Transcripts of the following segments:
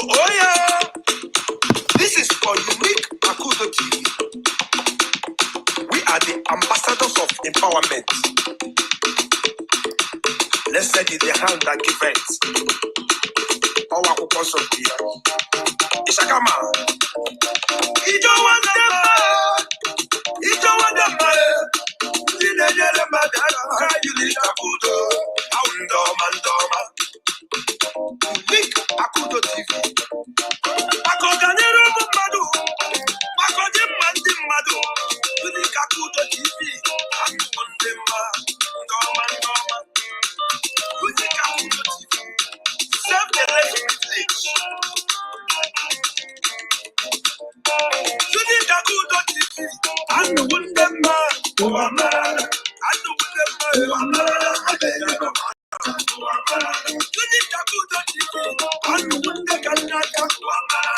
Oh yeah, this is for Unique Akudo TV. We are the ambassadors of empowerment. Let's set it the hand that give it. Our purpose of the Ishakama. Ijo wandema. Ijo wandema. Dinejele madara. Unique Akudo. Mandoma. Unique Akudo TV. Akoganero madu. Akodim madu. Unique Akudo TV. Akondema. Ndoma. Unique Akudo TV. Self-elected village. Unique Akudo TV. And the Wundema. Uamara. And the Wundema. Uamara. Unique Akudo TV. And the Wundema. Uamara.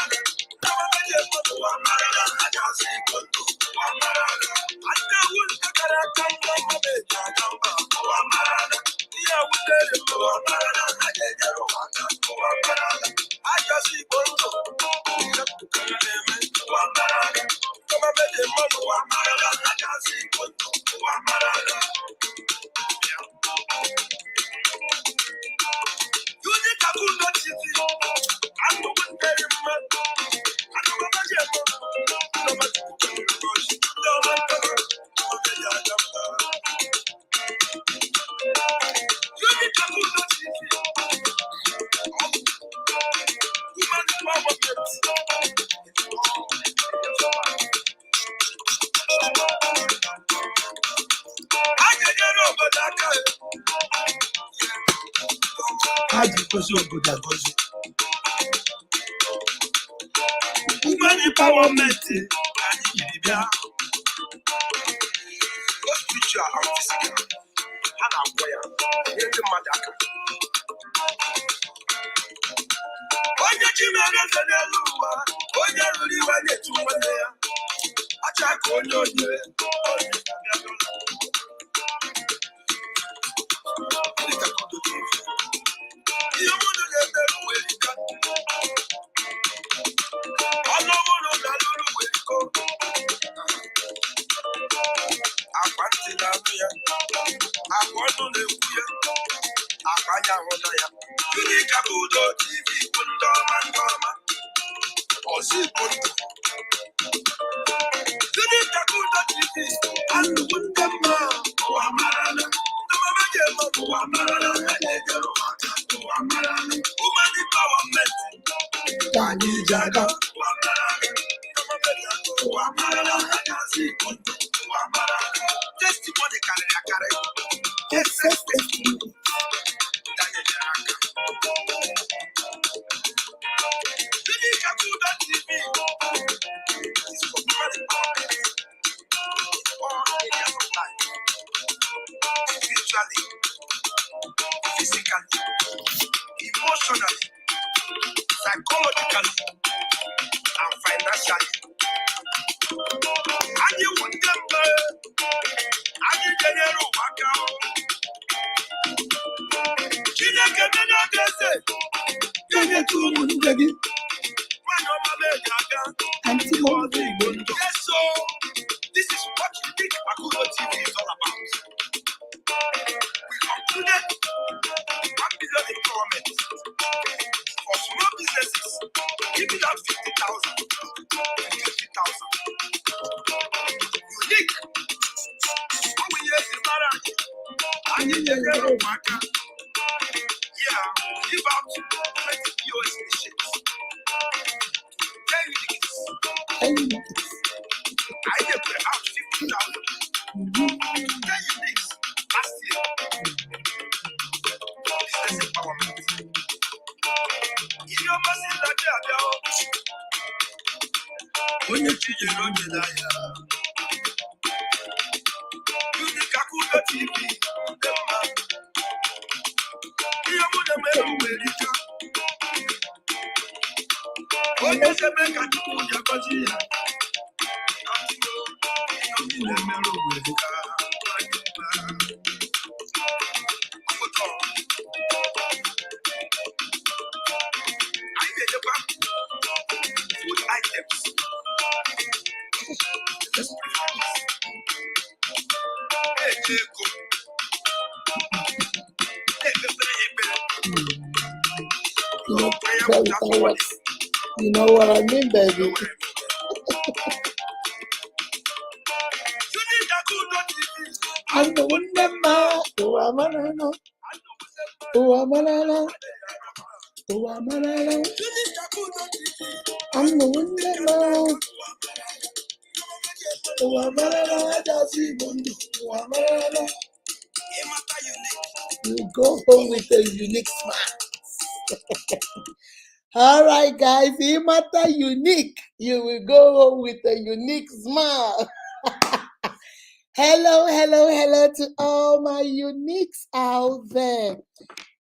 Woman empowerment. Both spiritual and physical. And our prayer. Onye chimere fenelua. Onye ruri wanye tumane. Achaka onye onye. Unique Akudo TV, Mandoma. Unique Akudo TV, and Wundema. Woman empowerment. Testimony carry. Unique Akudo TV is for woman empowerment. All areas of life. Spiritually, physically, emotionally, psychologically, and financially. And you would never, and you general waka. Chineke nene dese, yene tu mundegi. Wano mame gaga, anti modi mundo. Yes, so this is what Unique Akudo TV is all about. We concluded 1 billion empowerment for small businesses, giving out 50,000 and 50,000. Unique. How we use the marriage? And you get a worker. Yeah, give out 20 POS machines. 10 units. I get out 50,000. 10 units last year. Business empowerment. You must see that they are when you treat your own desire. Unique Akudo TV. You would have made a way. When you say, make a do your body. I get the back. You know what I mean, baby. I'm the one that you go home with a unique smile. All right, guys, Imata unique. You will go home with a unique smile. Hello to all my uniques out there.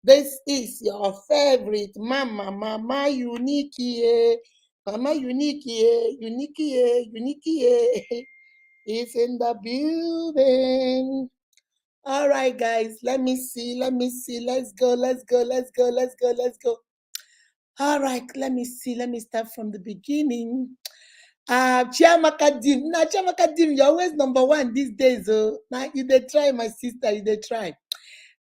This is your favorite Mama Unique. Mama Unique, Unique is in the building. All right, guys, let me see. Let's go. All right, let me see. Let me start from the beginning. Chiamaka Dim. Now, Chiamaka Dim, you're always number one these days. Oh, now you they try, my sister, you they try.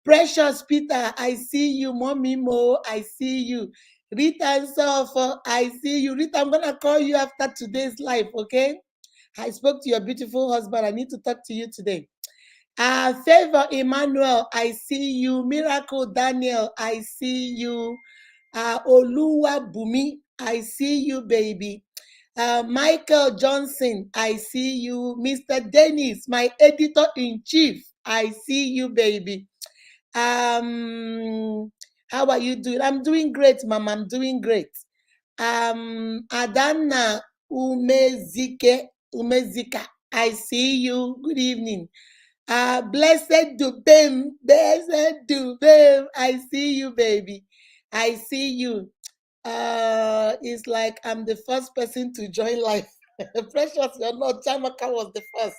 Precious Peter, I see you. Mommy Mo, I see you. Rita and Sofo, I see you. Rita, I'm gonna call you after today's live, okay? I spoke to your beautiful husband. I need to talk to you today. Favor Emmanuel, I see you. Miracle Daniel, I see you. Oluwa Bumi, I see you, baby. Michael Johnson, I see you. Mr. Dennis, my editor-in-chief, I see you, baby. How are you doing? I'm doing great, Mama. I'm doing great. Adana Umezika, I see you. Good evening. Blessed Dubem, I see you, baby. I see you. It's like I'm the first person to join life. Precious, you're not. Chamaka was the first.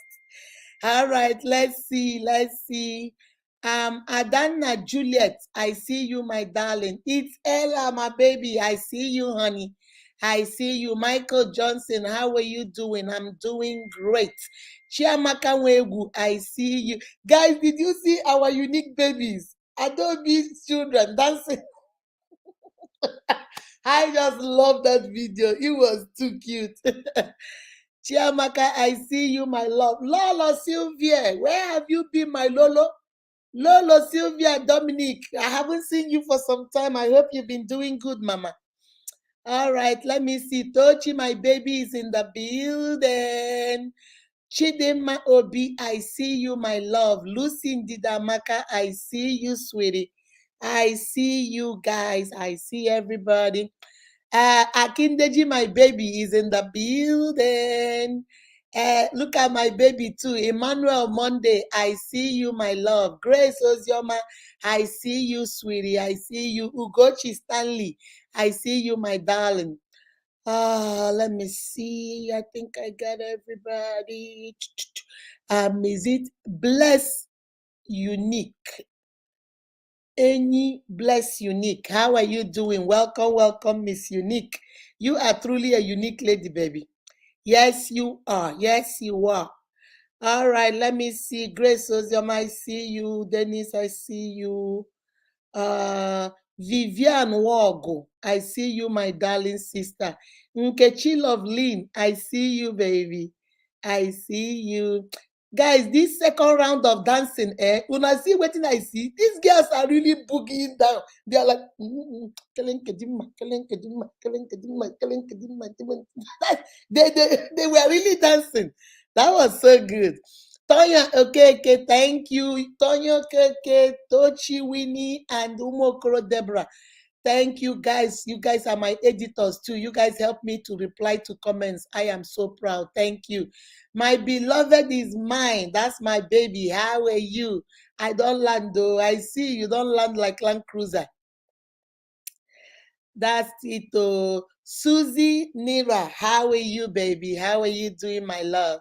All right, let's see. Adana Juliet, I see you, my darling. It's Ella, my baby. I see you, honey. I see you. Michael Johnson, how are you doing? I'm doing great. Chiamaka Wegu, I see you. Guys, did you see our unique babies? Adobe's children dancing. I just love that video. It was too cute. Chiamaka, I see you, my love. Lolo Sylvia, where have you been, my Lolo? Lolo Sylvia Dominic, I haven't seen you for some time. I hope you've been doing good, Mama. All right, let me see. Tochi, my baby, is in the building. Chidema Obi, I see you, my love. Lucy Ndidamaka, I see you, sweetie. I see you guys. I see everybody. Akindeji, my baby, is in the building. Look at my baby too. Emmanuel Monday, I see you, my love. Grace Ozioma, I see you, sweetie. I see you. Ugochi Stanley, I see you, my darling. Let me see. I think I got everybody. Is it Bless Unique? Any Bless Unique. How are you doing? Welcome, Miss Unique. You are truly a unique lady, baby. Yes, you are. Yes, you are. All right, let me see. Grace Ozioma, I see you. Dennis, I see you. Vivian Wogo, I see you, my darling sister. Nkechi Lovelin, I see you, baby. I see you. Guys, this second round of dancing, una see what I see? These girls are really boogieing down. They are like, they were really dancing. That was so good. Tonya okay, thank you. Tonya okay, Tochi Winnie and Umokoro Deborah. Thank you guys. You guys are my editors too. You guys help me to reply to comments. I am so proud. Thank you. My beloved is mine. That's my baby. How are you? I don't land though. I see you don't land like Land Cruiser. That's it. Oh. Susie Nira, how are you, baby? How are you doing, my love?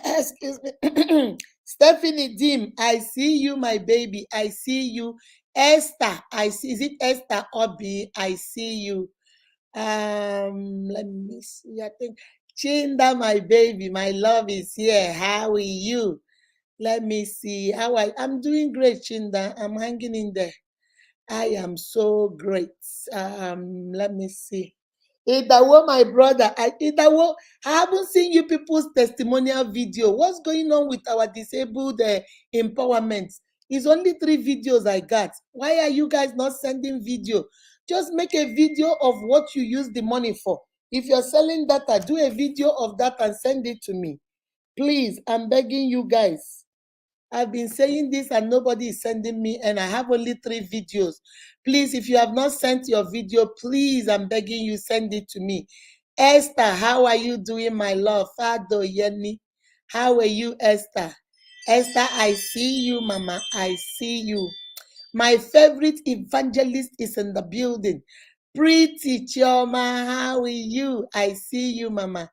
Excuse me. Stephanie Dim, I see you, my baby. I see you. Esther, I see. Is it Esther Obi? I see you. Let me see. I think Chinda, my baby, my love is here. How are you? Let me see how I'm doing great, Chinda. I'm hanging in there. I am so great. Let me see. Idawo, my brother. Idawo, I haven't seen you people's testimonial video. What's going on with our disabled empowerment? It's only 3 videos I got. Why are you guys not sending video? Just make a video of what you use the money for. If you're selling data, do a video of that and send it to me. Please, I'm begging you guys. I've been saying this and nobody is sending me, and I have only 3 videos. Please, if you have not sent your video, please, I'm begging you, send it to me. Esther, how are you doing, my love? Fado Yeni, how are you, Esther? Esther, I see you, Mama. I see you. My favorite evangelist is in the building. Pretty Chioma, how are you? I see you, Mama.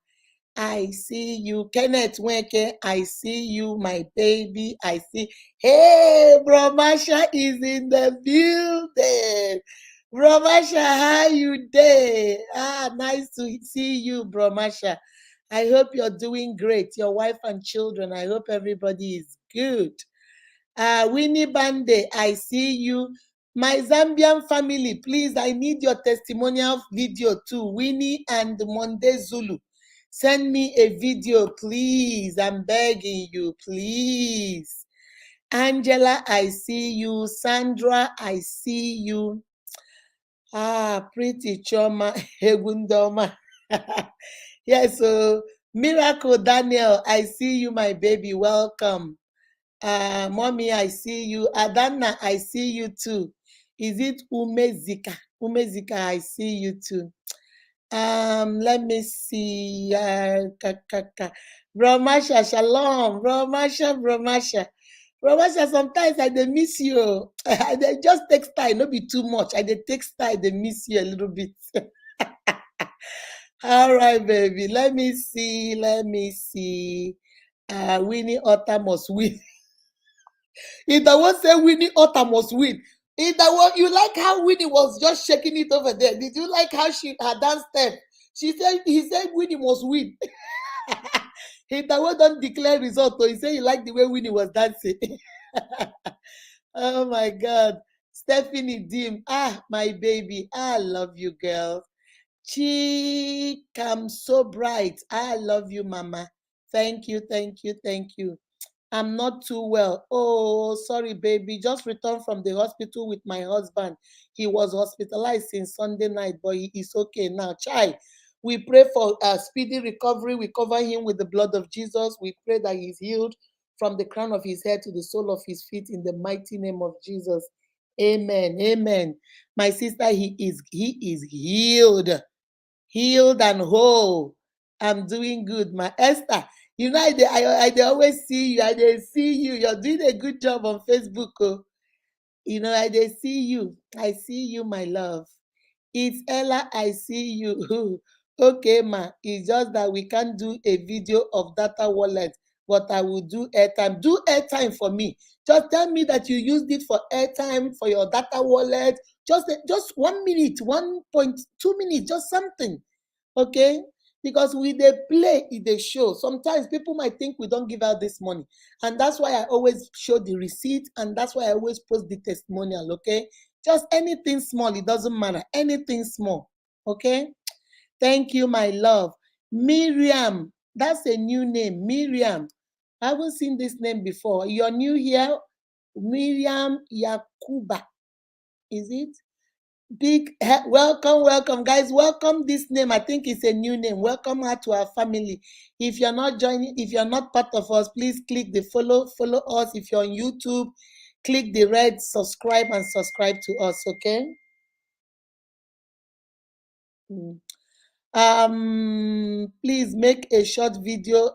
I see you, Kenneth Weke. I see you, my baby. I see. Hey, Bro Masha is in the building. Bro Masha, how you there? Nice to see you, Bro Masha. I hope you're doing great. Your wife and children. I hope everybody is good. Winnie Bande, I see you. My Zambian family, please, I need your testimonial video too. Winnie and Monde Zulu. Send me a video, please. I'm begging you, please. Angela, I see you. Sandra, I see you. Pretty Choma, Hegundoma. Yes, so Miracle Daniel, I see you, my baby. Welcome. Mommy, I see you. Adana, I see you too. Is it Umezika? Umezika, I see you too. Let me see. Bromasha, shalom. Bromasha, Bromasha. Bromasha, sometimes I dey miss you. I dey just take style, no be too much. I dey take style, dey miss you a little bit. All right, baby. Let me see. Let me see. Winnie Otter must win. If the one say Winnie Otter must win. If the one you like how Winnie was just shaking it over there. Did you like how her dance step? He said Winnie must win. If the one don't declare result, so he said he liked the way Winnie was dancing. Oh my God. Stephanie Dim. My baby. I love you, girl. Chick, I'm so bright. I love you, Mama. Thank you, thank you, thank you. I'm not too well. Oh, sorry, baby. Just returned from the hospital with my husband. He was hospitalized since Sunday night, but he is okay now. Chai, we pray for a speedy recovery. We cover him with the blood of Jesus. We pray that he is healed from the crown of his head to the sole of his feet in the mighty name of Jesus. Amen. Amen. My sister, he is healed and whole. I'm doing good. My Esther, you know, I always see you. I dey see you. You're doing a good job on Facebook. Oh. You know, I dey see you. I see you, my love. It's Ella. I see you. Okay, ma. It's just that we can't do a video of data wallet, but I will do airtime. Do airtime for me. Just tell me that you used it for airtime for your data wallet. Just 1 minute, 1.2 minutes, just something. Okay, because we dey play e dey show. Sometimes people might think we don't give out this money, and that's why I always show the receipt, and that's why I always post the testimonial. Okay, just anything small, it doesn't matter, anything small. Okay, thank you, my love. Miriam, that's a new name. Miriam, I haven't seen this name before. You're new here. Miriam Yakuba, is it? Welcome, guys. Welcome this name. I think it's a new name. Welcome her to our family. If you're not joining, if you're not part of us, please click the follow us. If you're on YouTube, click the red subscribe and subscribe to us. Okay. Please make a short video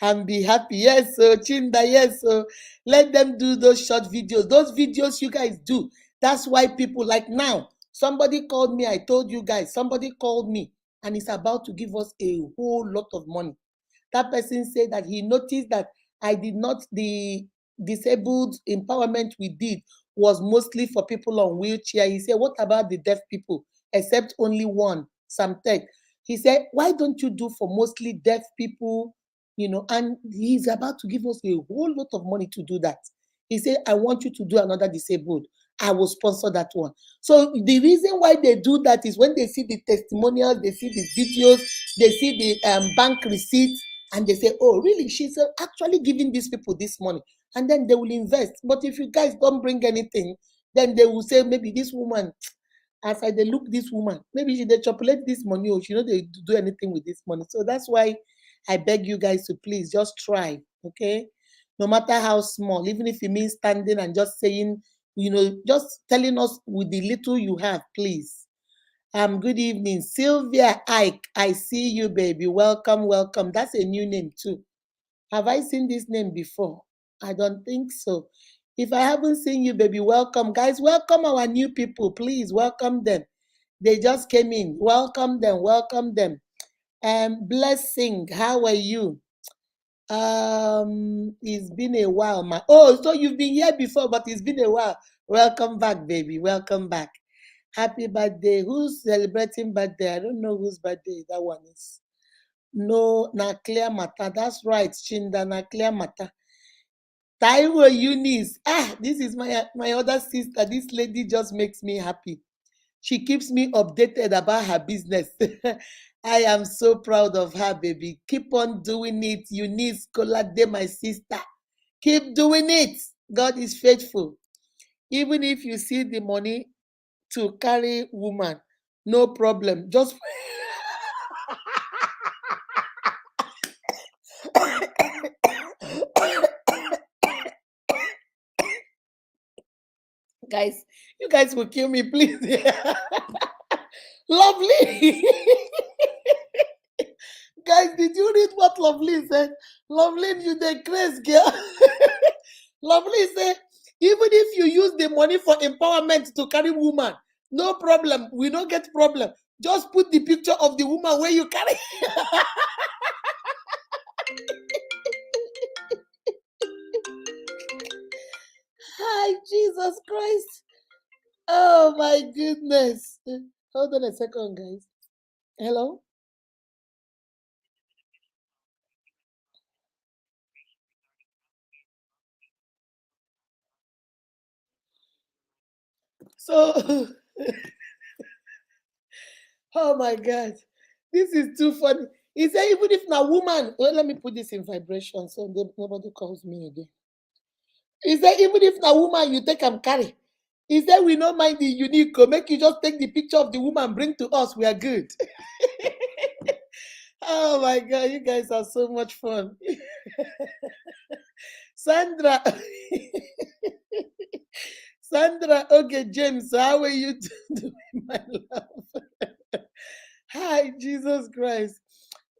and be happy. Yes, so Chinda, yes, so let them do those short videos. Those videos you guys do. That's why people like now. Somebody called me. I told you guys, somebody called me and is about to give us a whole lot of money. That person said that he noticed that I did not, the disabled empowerment we did was mostly for people on wheelchair. He said, what about the deaf people? Except only one, Samtech. He said, why don't you do for mostly deaf people and he's about to give us a whole lot of money to do that. He said, I want you to do another disabled. I will sponsor that one. So the reason why they do that is when they see the testimonials, they see the videos, they see the bank receipts, and they say, oh, really? She's actually giving these people this money. And then they will invest. But if you guys don't bring anything, then they will say, maybe this woman, as I they look this woman, maybe she they chocolate this money or she know they do anything with this money. So that's why I beg you guys to please just try, okay? No matter how small, even if it means standing and just saying, just telling us with the little you have, please. Good evening, Sylvia Ike. I see you, baby. Welcome, welcome. That's a new name too. Have I seen this name before? I don't think so. If I haven't seen you, baby, welcome. Guys, welcome our new people. Please welcome them. They just came in. Welcome them. Welcome them. Blessing, how are you? It's been a while, ma. Oh, so you've been here before, but it's been a while. Welcome back, baby. Welcome back. Happy birthday. Who's celebrating birthday? I don't know whose birthday that one is. No, na clear matter. That's right, Chinda, na clear matter. Taiwo Eunice. This is my other sister. This lady just makes me happy. She keeps me updated about her business. I am so proud of her, baby. Keep on doing it. Eunice Kolade, my sister. Keep doing it. God is faithful. Even if you see the money to carry woman, no problem. Just guys, you guys will kill me, please. Lovely. Guys, did you read what Lovely said? Lovely, you the grace girl. Lovely said, even if you use the money for empowerment to carry woman, no problem. We don't get problem. Just put the picture of the woman where you carry. Hi, Jesus Christ. Oh my goodness. Hold on a second, guys. Hello? So, oh my God. This is too funny. He said, even if na woman, well, let me put this in vibration so nobody calls me again. He said, even if na woman you take and carry. He said, we don't mind the unique. Make you just take the picture of the woman, bring to us. We are good. Oh my God, you guys are so much fun. Sandra. Sandra, okay, James, how are you doing, my love? Hi, Jesus Christ.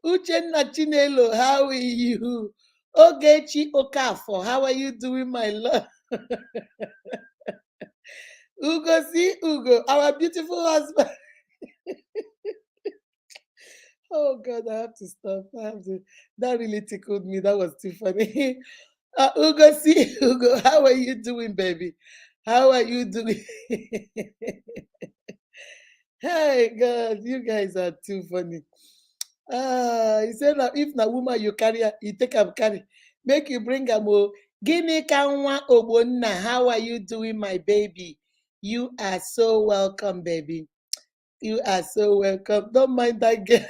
Uchenna Chinelo, how are you? Ogechi Okafor, how are you doing, my love? Ugo, see Ugo, our beautiful husband. Oh God, I have to stop. I have to. That really tickled me. That was too funny. Ugo, see Ugo, how are you doing, baby? How are you doing? Hey God, you guys are too funny. He said now if na woman you carry, you take am carry. Make you bring am o. Gini kanwa ogbonna. How are you doing, my baby? You are so welcome, baby. You are so welcome. Don't mind that girl.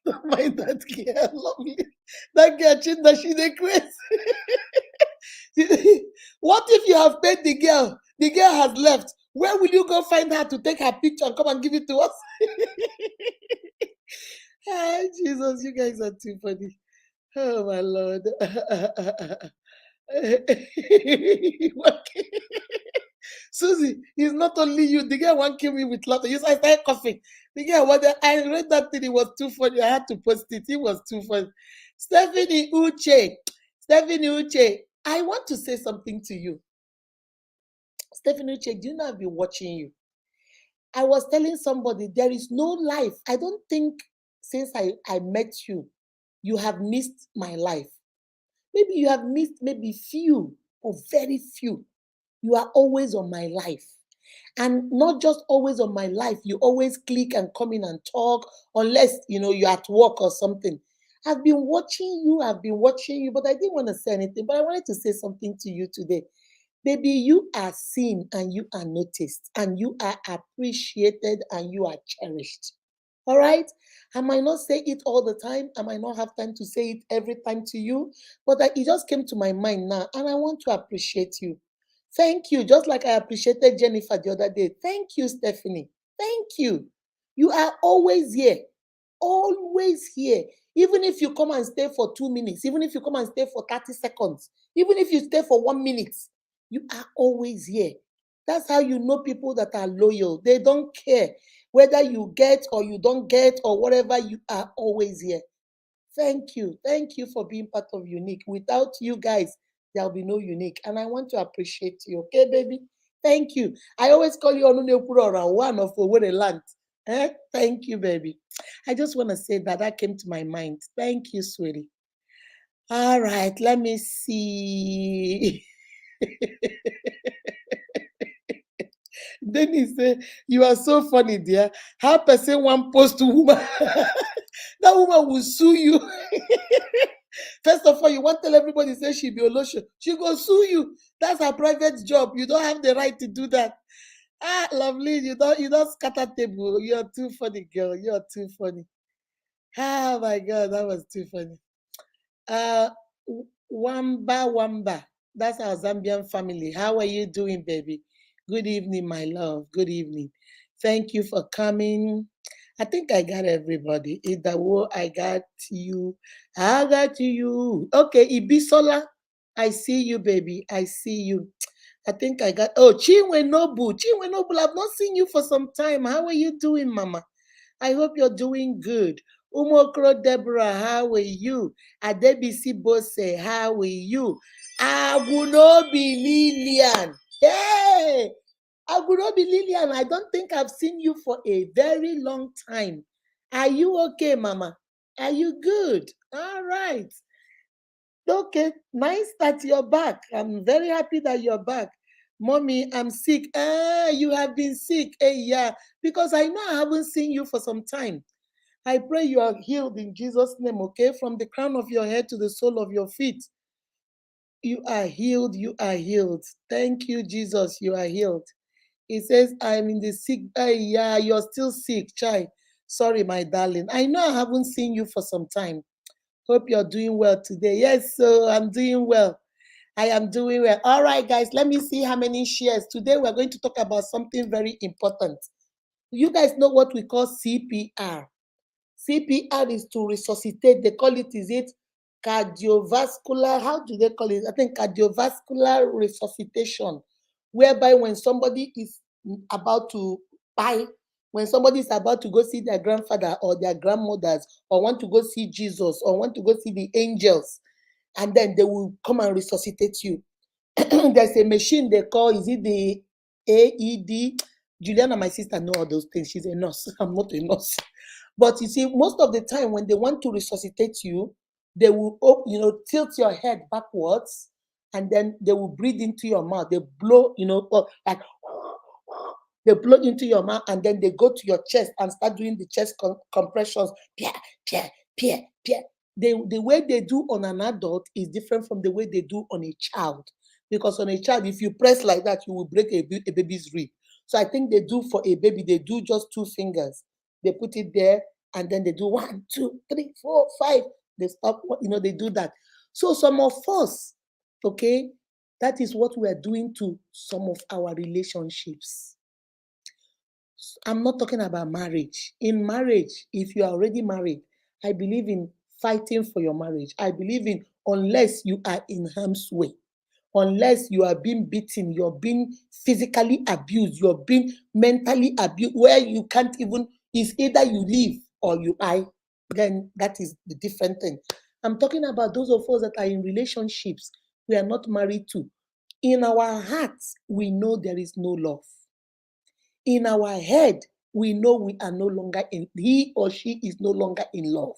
Don't mind that girl. Lovely. That girl, Chinda, she dey crazy. What if you have paid the girl? The girl has left. Where will you go find her to take her picture and come and give it to us? Hi, Jesus, you guys are too funny. Oh my Lord. Susie, it's not only you. The guy won't kill me with laughter. You I started coughing. The guy I read that thing, it was too funny. I had to post it. It was too funny. Stephanie Uche. Stephanie Uche, I want to say something to you. Stephanie Uche, do you know I've been watching you? I was telling somebody there is no life. I don't think since I met you, you have missed my life. Maybe you have missed maybe few or very few. You are always on my life. And not just always on my life, you always click and come in and talk, unless you're at work or something. I've been watching you, but I didn't want to say anything. But I wanted to say something to you today. Baby, you are seen and you are noticed and you are appreciated and you are cherished. All right? I might not say it all the time. I might not have time to say it every time to you, but it just came to my mind now and I want to appreciate you. Thank you. Just like I appreciated Jennifer the other day. Thank you, Stephanie. Thank you. You are always here. Always here. Even if you come and stay for 2 minutes, even if you come and stay for 30 seconds, even if you stay for 1 minute, you are always here. That's how you know people that are loyal. They don't care whether you get or you don't get or whatever, you are always here. Thank you. Thank you for being part of Unique. Without you guys, there'll be no Unique. And I want to appreciate you. Okay, baby? Thank you. I always call you Onunekuro one of Owerri land. Thank you, baby. I just want to say that came to my mind. Thank you, sweetie. All right, let me see. Then he said, "You are so funny, dear. How person one post to woman, that woman will sue you." First of all, you want to tell everybody say she be Olosho. She go sue you. That's her private job. You don't have the right to do that. Ah, lovely. You don't scatter table. You're too funny, girl. You're too funny. Oh my god, that was too funny. Uh Wamba Wamba. That's our Zambian family. How are you doing, baby? Good evening, my love. Good evening. Thank you for coming. I think I got everybody. Idawo, I got you. I got you. Okay, Ibisola. I see you, baby. I see you. I think I got Chinwe Nobu. Chinwe Nobu, I've not seen you for some time. How are you doing, Mama? I hope you're doing good. Umokro Deborah, how are you? Adebisi Bose, how are you? Agunobi Lillian. Hey! Agunobi Lillian, I don't think I've seen you for a very long time. Are you okay, Mama? Are you good? All right. Okay, nice that you're back. I'm very happy that you're back. Mommy, I'm sick. Ah, you have been sick. Hey, yeah, because I know I haven't seen you for some time. I pray you are healed in Jesus' name, okay? From the crown of your head to the sole of your feet. You are healed. You are healed. Thank you, Jesus. You are healed. He says, I'm in the sick. Yeah, you're still sick, child. Sorry, my darling. I know I haven't seen you for some time. Hope you're doing well today. Yes, so I'm doing well. I am doing well. All right, guys, let me see how many shares. Today, we're going to talk about something very important. You guys know what we call CPR. CPR is to resuscitate. They call it, is it cardiovascular? How do they call it? I think cardiovascular resuscitation, whereby when somebody is about to die, when somebody is about to go see their grandfather or their grandmothers, or want to go see Jesus, or want to go see the angels, and then they will come and resuscitate you. There's a machine they call, is it the AED? Juliana, my sister, know all those things. She's a nurse. I'm not a nurse. But you see, most of the time when they want to resuscitate you, they will, tilt your head backwards, and then they will breathe into your mouth. They blow, like they blow into your mouth, and then they go to your chest and start doing the chest compressions. Pia, pia, pia, pia. The way they do on an adult is different from the way they do on a child. Because on a child, if you press like that, you will break a baby's rib. So I think they do for a baby, they do just 2 fingers. They put it there, and then they do 1, 2, 3, 4, 5. They stop, they do that. So some of us, okay, that is what we are doing to some of our relationships. I'm not talking about marriage. In marriage, if you are already married, I believe in fighting for your marriage. I believe in, unless you are in harm's way, unless you are being beaten, you're being physically abused, you're being mentally abused, where you can't even, it's either you leave or you die, then that is the different thing. I'm talking about those of us that are in relationships we are not married to. In our hearts, we know there is no love. In our head, we know we are no longer he or she is no longer in love.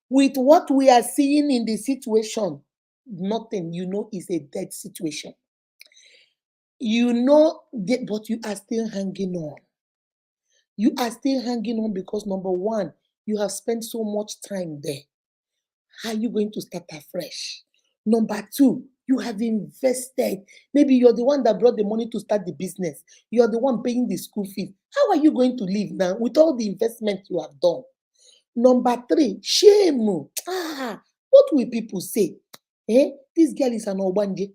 With what we are seeing in the situation, nothing, is a dead situation. But you are still hanging on. You are still hanging on because, number one, You have spent so much time there. How are you going to start afresh? Number two, you have invested. Maybe you're the one that brought the money to start the business. You're the one paying the school fees. How are you going to live now with all the investment you have done? Number three, shame. What will people say? This girl is an Obanje.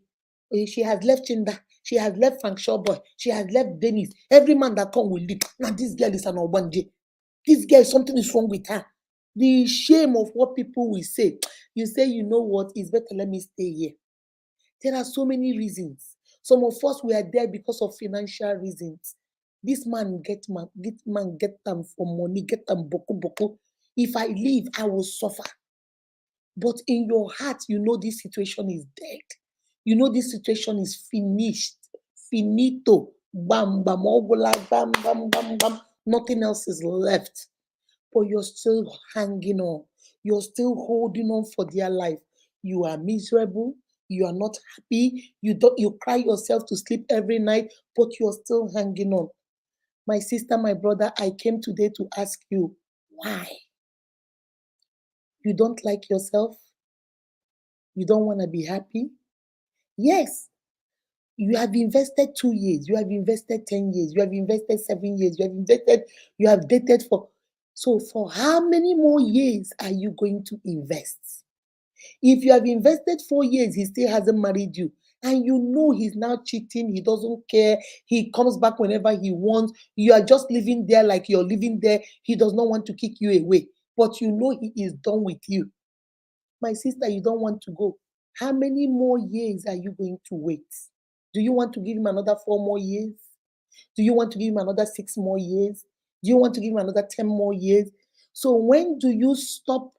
She has left Chinda. She has left Frank Shawboy. She has left Dennis. Every man that come will leave. Now this girl is an Obanje. This girl, something is wrong with her. The shame of what people will say. You say, you know what? It's better let me stay here. There are so many reasons. Some of us we are there because of financial reasons. This man get them for money, get them boku boku. If I leave, I will suffer. But in your heart, you know this situation is dead. You know this situation is finished. Finito. Bam, bam, ogola, bam, bam, bam, bam. Nothing else is left. But you're still hanging on. You're still holding on for dear life. You are miserable. You are not happy. You cry yourself to sleep every night, but you're still hanging on. My sister, my brother, I came today to ask you, why? You don't like yourself? You don't want to be happy? Yes, you have invested 2 years, you have invested 10 years, you have invested 7 years, you have dated for. So, for how many more years are you going to invest? If you have invested 4 years, he still hasn't married you, and you know he's now cheating, he doesn't care, he comes back whenever he wants, you are just living there like you're living there, he does not want to kick you away, but you know he is done with you. My sister, you don't want to go. How many more years are you going to wait? Do you want to give him another 4 more years? Do you want to give him another 6 more years? Do you want to give him another 10 more years? So when do you stop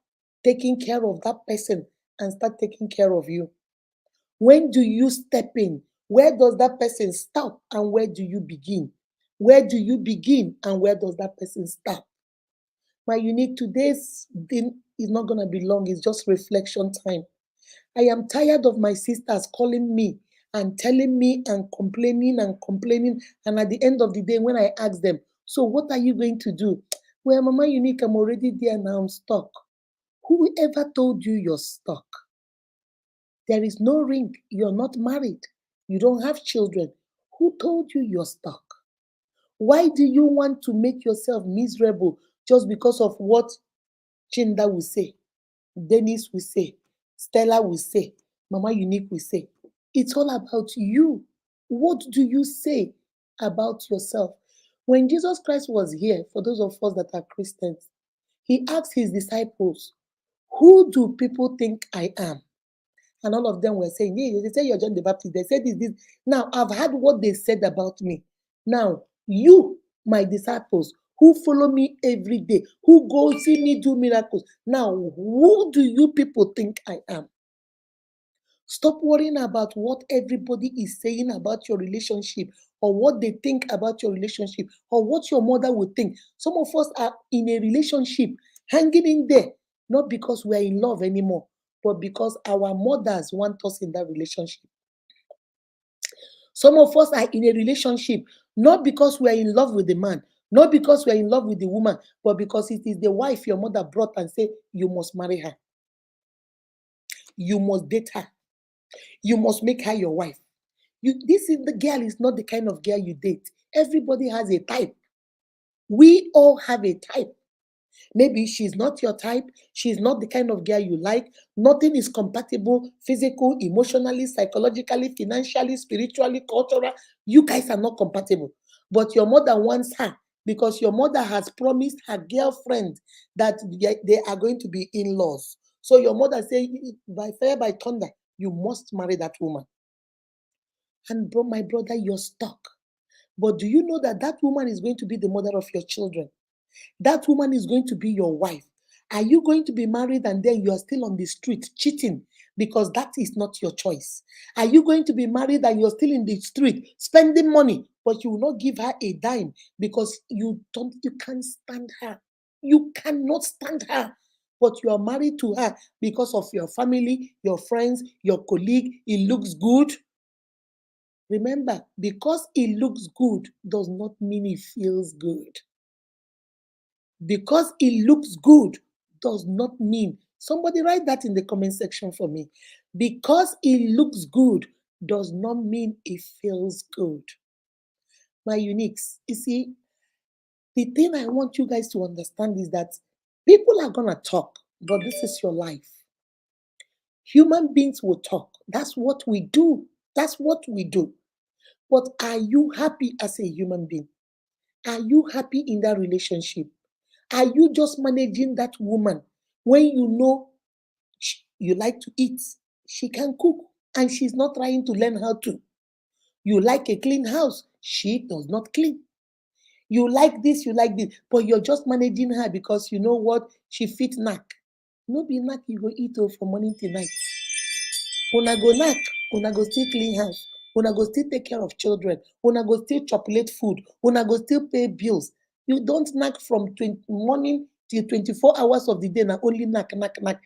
taking care of that person and start taking care of you? When do you step in? Where does that person stop and where do you begin? Where do you begin and where does that person stop? My unique, today's thing is not going to be long, it's just reflection time. I am tired of my sisters calling me and telling me and complaining and complaining. And at the end of the day, when I ask them, so what are you going to do? Well, Mama Unique, I'm already there now, I'm stuck. Whoever told you you're stuck? There is no ring, you're not married, you don't have children. Who told you you're stuck? Why do you want to make yourself miserable just because of what Chinda will say, Dennis will say, Stella will say, Mama Unique will say? It's all about you. What do you say about yourself? When Jesus Christ was here, for those of us that are Christians, he asked his disciples, who do people think I am? And all of them were saying, yeah, they say you're John the Baptist. They said this. Now, I've heard what they said about me. Now, you, my disciples, who follow me every day, who go see me do miracles. Now, who do you people think I am? Stop worrying about what everybody is saying about your relationship or what they think about your relationship or what your mother would think. Some of us are in a relationship, hanging in there, not because we are in love anymore, but because our mothers want us in that relationship. Some of us are in a relationship, not because we are in love with the man, not because we are in love with the woman, but because it is the wife your mother brought and say, you must marry her. You must date her. You must make her your wife. This is the girl is not the kind of girl you date. Everybody has a type. We all have a type. Maybe she's not your type. She's not the kind of girl you like. Nothing is compatible, physical, emotionally, psychologically, financially, spiritually, cultural. You guys are not compatible. But your mother wants her because your mother has promised her girlfriend that they are going to be in-laws. So your mother says, by fire, by thunder, you must marry that woman. And my brother, you're stuck. But do you know that that woman is going to be the mother of your children? That woman is going to be your wife. Are you going to be married and then you are still on the street cheating because that is not your choice? Are you going to be married and you're still in the street spending money, but you will not give her a dime because you can't stand her. You cannot stand her. But you are married to her because of your family, your friends, your colleague. It looks good. Remember, because it looks good does not mean it feels good. Because it looks good does not mean, somebody write that in the comment section for me. Because it looks good does not mean it feels good. My uniques, you see, the thing I want you guys to understand is that people are going to talk, but this is your life. Human beings will talk. That's what we do. That's what we do. But are you happy as a human being? Are you happy in that relationship? Are you just managing that woman when you know you like to eat? She can cook and she's not trying to learn how to. You like a clean house. She does not clean. You like this, you like this, but you're just managing her because you know what? She fit knack. No be knack you go eat from morning till night. Una go knack, una go still clean house, una go still take care of children, una go still chocolate food, una go still pay bills. You don't knack from 20 morning till 24 hours of the day, na only knack, knack, knack.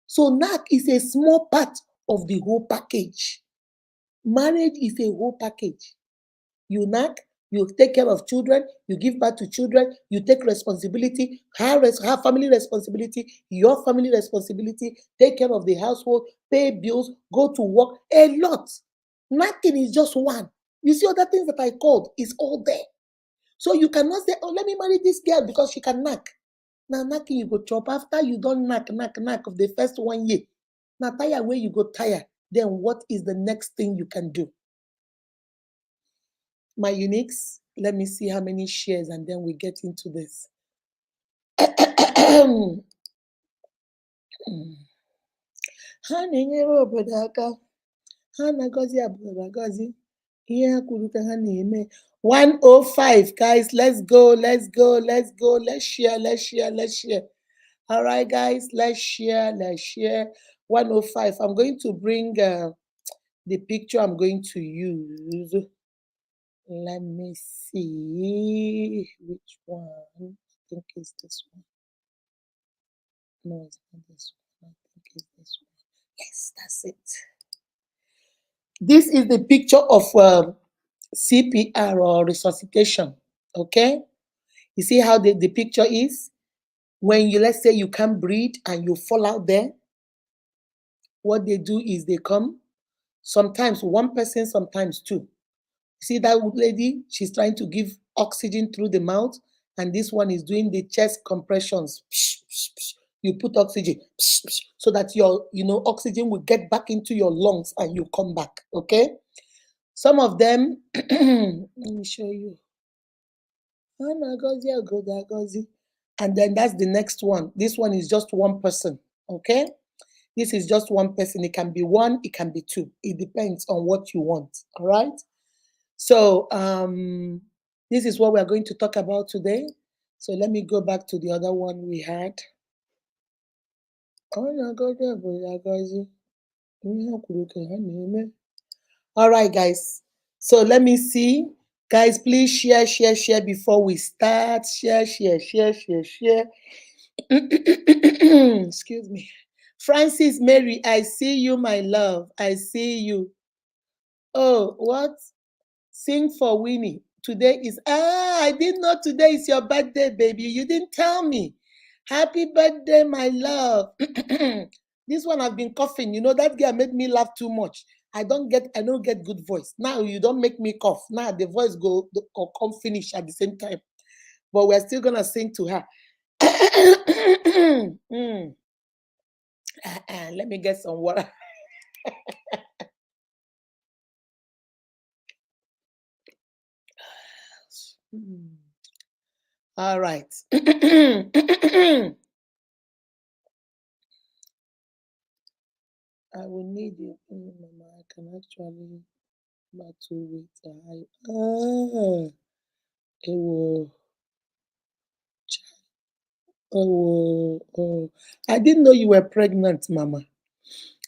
So knack is a small part of the whole package. Marriage is a whole package. You knack, you take care of children, you give birth to children, you take responsibility, her family responsibility, your family responsibility, take care of the household, pay bills, go to work, a lot. Knacking is just one. You see other things that I called is all there. So you cannot say, oh, let me marry this girl because she can knack. Now knacking you go chop after you don't knack of the first 1 year. Now tire where you go tire. Then what is the next thing you can do? My uniques, let me see how many shares and then we get into this. Ha na-enyere obodo aka, ha na-agọzi obodo agọzi, ihe ha kwuru ka ha na-eme. 105, guys, let's go, let's go, let's go, let's share, let's share, let's share. All right, guys, let's share, let's share. 105, I'm going to bring the picture I'm going to use. Let me see which one. I think it's this one. No, it's not this one. I think it's this one. Yes, that's it. This is the picture of CPR or resuscitation. Okay? You see how the picture is? When you, let's say you can't breathe and you fall out there, what they do is they come, sometimes one person, sometimes two. See that lady? She's trying to give oxygen through the mouth, and this one is doing the chest compressions. You put oxygen so that your oxygen will get back into your lungs and you come back. Okay. Some of them, let me show you. And then that's the next one. This one is just one person. Okay. This is just one person. It can be one, it can be two. It depends on what you want. All right. So this is what we're going to talk about today. So let me go back to the other one we had. All right, guys. So let me see. Guys, please share, share, share before we start. Share, share, share, share, share. Excuse me. Francis Mary, I see you, my love. I see you. Oh, what? Sing for Winnie. Today is, I didn't know today is your birthday, baby. You didn't tell me. Happy birthday, my love. This one I've been coughing. You know, that girl made me laugh too much. I don't get good voice. Now you don't make me cough. Now the voice go or come finish at the same time. But we're still gonna sing to her. Let me get some water. All right. I will need you, Mama. I can actually battle with I didn't know you were pregnant, Mama.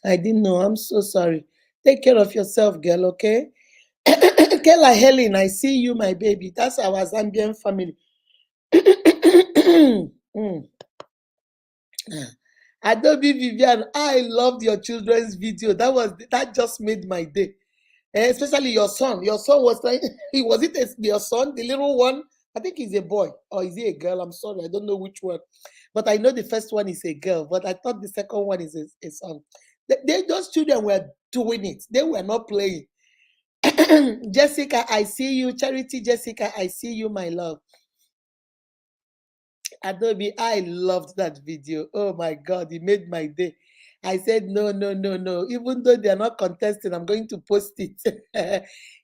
I didn't know. I'm so sorry. Take care of yourself, girl, okay? Kela Helen, I see you, my baby. That's our Zambian family. Adobe Vivian, I loved your children's video. That just made my day. Especially your son. Your son was like, was it your son, the little one I think he's a boy or is he a girl? I'm sorry, I don't know which one. But I know the first one is a girl, but I thought the second one is a son. Those children were doing it. They were not playing. Jessica, I see you. Charity, Jessica, I see you, my love. Adobe, I loved that video. Oh my God, it made my day. I said, no, no, no, no. Even though they're not contesting, I'm going to post it.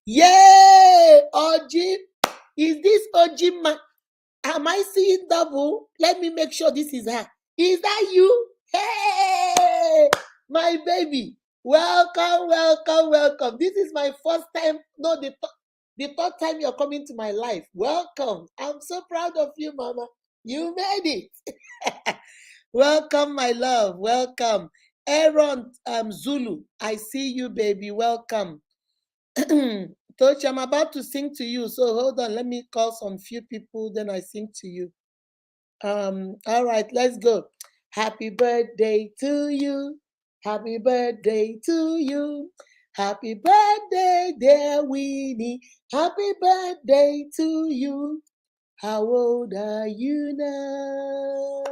Yay! Oji, is this Oji man? Am I seeing double? Let me make sure this is her. Is that you? Hey, my baby. Welcome, welcome, welcome. This is my first time. No, the third time you're coming to my life. Welcome. I'm so proud of you, Mama. You made it. Welcome, my love. Welcome. Aaron Zulu, I see you, baby. Welcome. Tochi, I'm about to sing to you. So hold on. Let me call some few people, then I sing to you. All right, let's go. Happy birthday to you. Happy birthday to you. Happy birthday, dear Winnie. Happy birthday to you. How old are you now?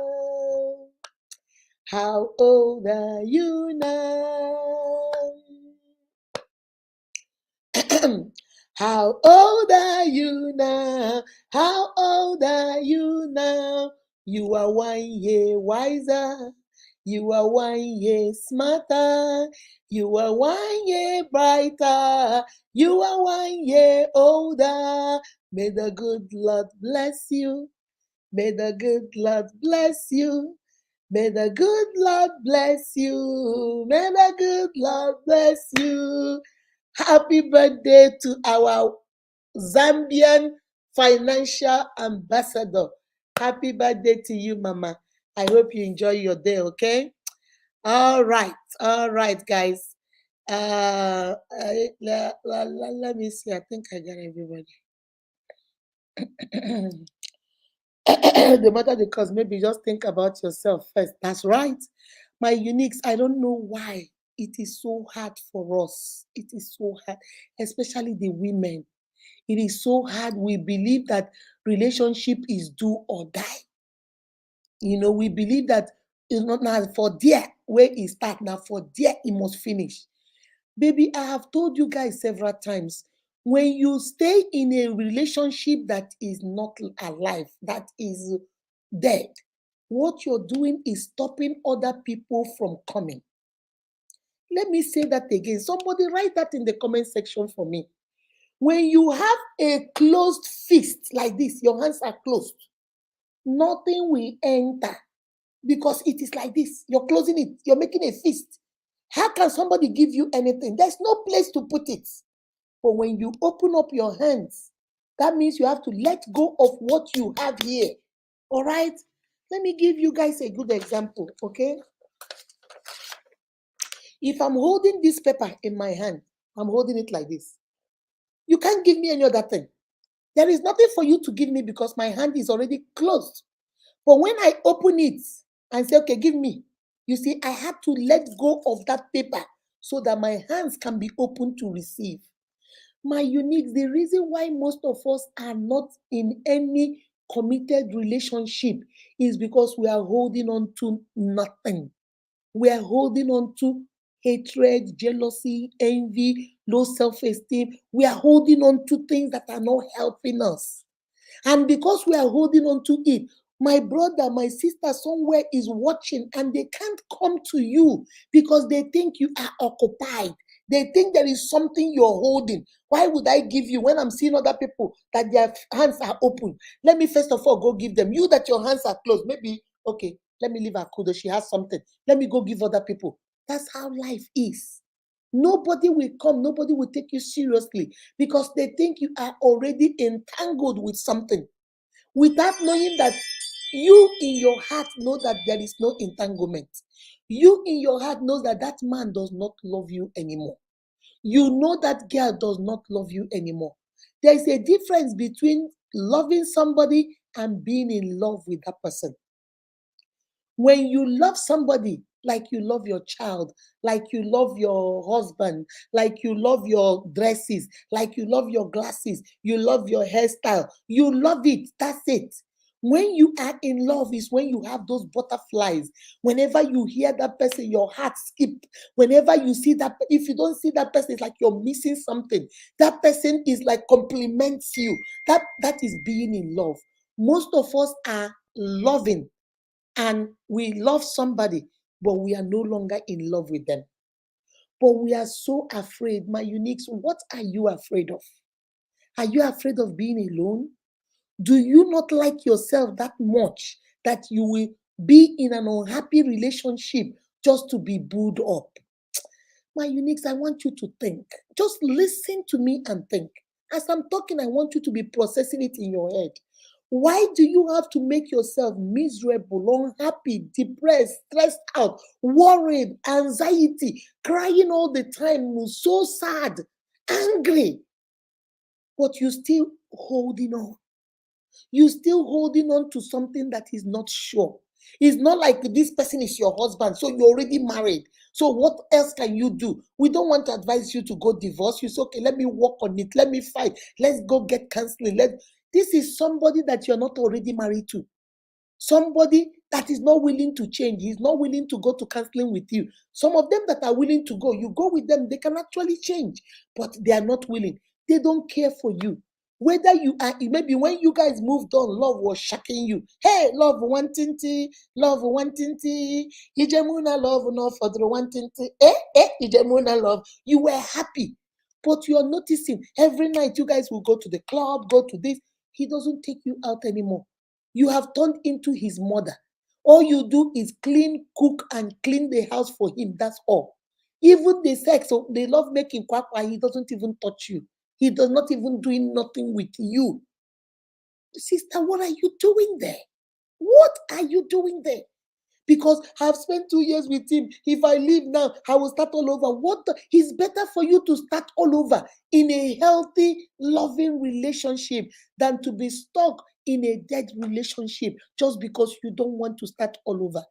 How old are you now? How old are you now? How old are you now? You are 1 year wiser. You are 1 year smarter. You are 1 year brighter. You are 1 year older. May the good Lord bless you. May the good Lord bless you. May the good Lord bless you. May the good Lord bless you. Happy birthday to our Zambian financial ambassador. Happy birthday to you, Mama. I hope you enjoy your day, okay? All right, guys. Let me see. I think I got everybody. The matter because maybe just think about yourself first. That's right. My uniques, I don't know why it is so hard for us. It is so hard, especially the women. It is so hard. We believe that relationship is do or die. We believe that it's not now for there where it start, now for there it must finish. Baby, I have told you guys several times, when you stay in a relationship that is not alive, that is dead, what you're doing is stopping other people from coming. Let me say that again. Somebody write that in the comment section for me. When you have a closed fist like this, your hands are closed, nothing will enter because it is like this. You're closing it, you're making a fist. How can somebody give you anything? There's no place to put it. But when you open up your hands, that means you have to let go of what you have here. All right? Let me give you guys a good example, okay? If I'm holding this paper in my hand, I'm holding it like this. You can't give me any other thing. There is nothing for you to give me because my hand is already closed. But when I open it and say, okay, give me, you see, I have to let go of that paper so that my hands can be open to receive. My uniques, the reason why most of us are not in any committed relationship is because we are holding on to nothing. We are holding on to hatred, jealousy, envy, low self-esteem. We are holding on to things that are not helping us. And because we are holding on to it, my brother, my sister somewhere is watching and they can't come to you because they think you are occupied. They think there is something you're holding. Why would I give you when I'm seeing other people that their hands are open? Let me first of all go give them. You that your hands are closed, maybe, okay, let me leave her kudo. She has something. Let me go give other people. That's how life is. Nobody will come, nobody will take you seriously because they think you are already entangled with something without knowing that you in your heart know that there is no entanglement. You in your heart know that that man does not love you anymore. You know that girl does not love you anymore. There is a difference between loving somebody and being in love with that person. When you love somebody, like you love your child, like you love your husband, like you love your dresses, like you love your glasses, you love your hairstyle. You love it. That's it. When you are in love is when you have those butterflies. Whenever you hear that person, your heart skip. Whenever you see that, if you don't see that person, it's like you're missing something. That person is like compliments you. That is being in love. Most of us are loving and we love somebody, but we are no longer in love with them. But we are so afraid. My uniques, what are you afraid of? Are you afraid of being alone? Do you not like yourself that much that you will be in an unhappy relationship just to be booed up? My uniques, I want you to think. Just listen to me and think. As I'm talking, I want you to be processing it in your head. Why do you have to make yourself miserable, unhappy, depressed, stressed out, worried, anxiety, crying all the time, so sad, angry, but you still holding on? You still holding on to something that is not sure. It's not like this person is your husband, so you're already married. So what else can you do? We don't want to advise you to go divorce. You say, okay, let me work on it. Let me fight. Let's go get counseling. This is somebody that you're not already married to. Somebody that is not willing to change. He's not willing to go to counseling with you. Some of them that are willing to go, you go with them, they can actually change, but they are not willing. They don't care for you. Whether you are, maybe when you guys moved on, love was shocking you. Hey, love wanting tea, love wanting tea. Ijemuna love no for the wanting tea. Ijemuna love. You were happy. But you are noticing every night you guys will go to the club, go to this. He doesn't take you out anymore. You have turned into his mother. All you do is clean, cook, and clean the house for him. That's all. Even the sex, so they love making kwakwa. He doesn't even touch you. He does not even doing nothing with you. Sister, what are you doing there? What are you doing there? Because I've spent 2 years with him. If I leave now, I will start all over. It's better for you to start all over in a healthy, loving relationship than to be stuck in a dead relationship just because you don't want to start all over.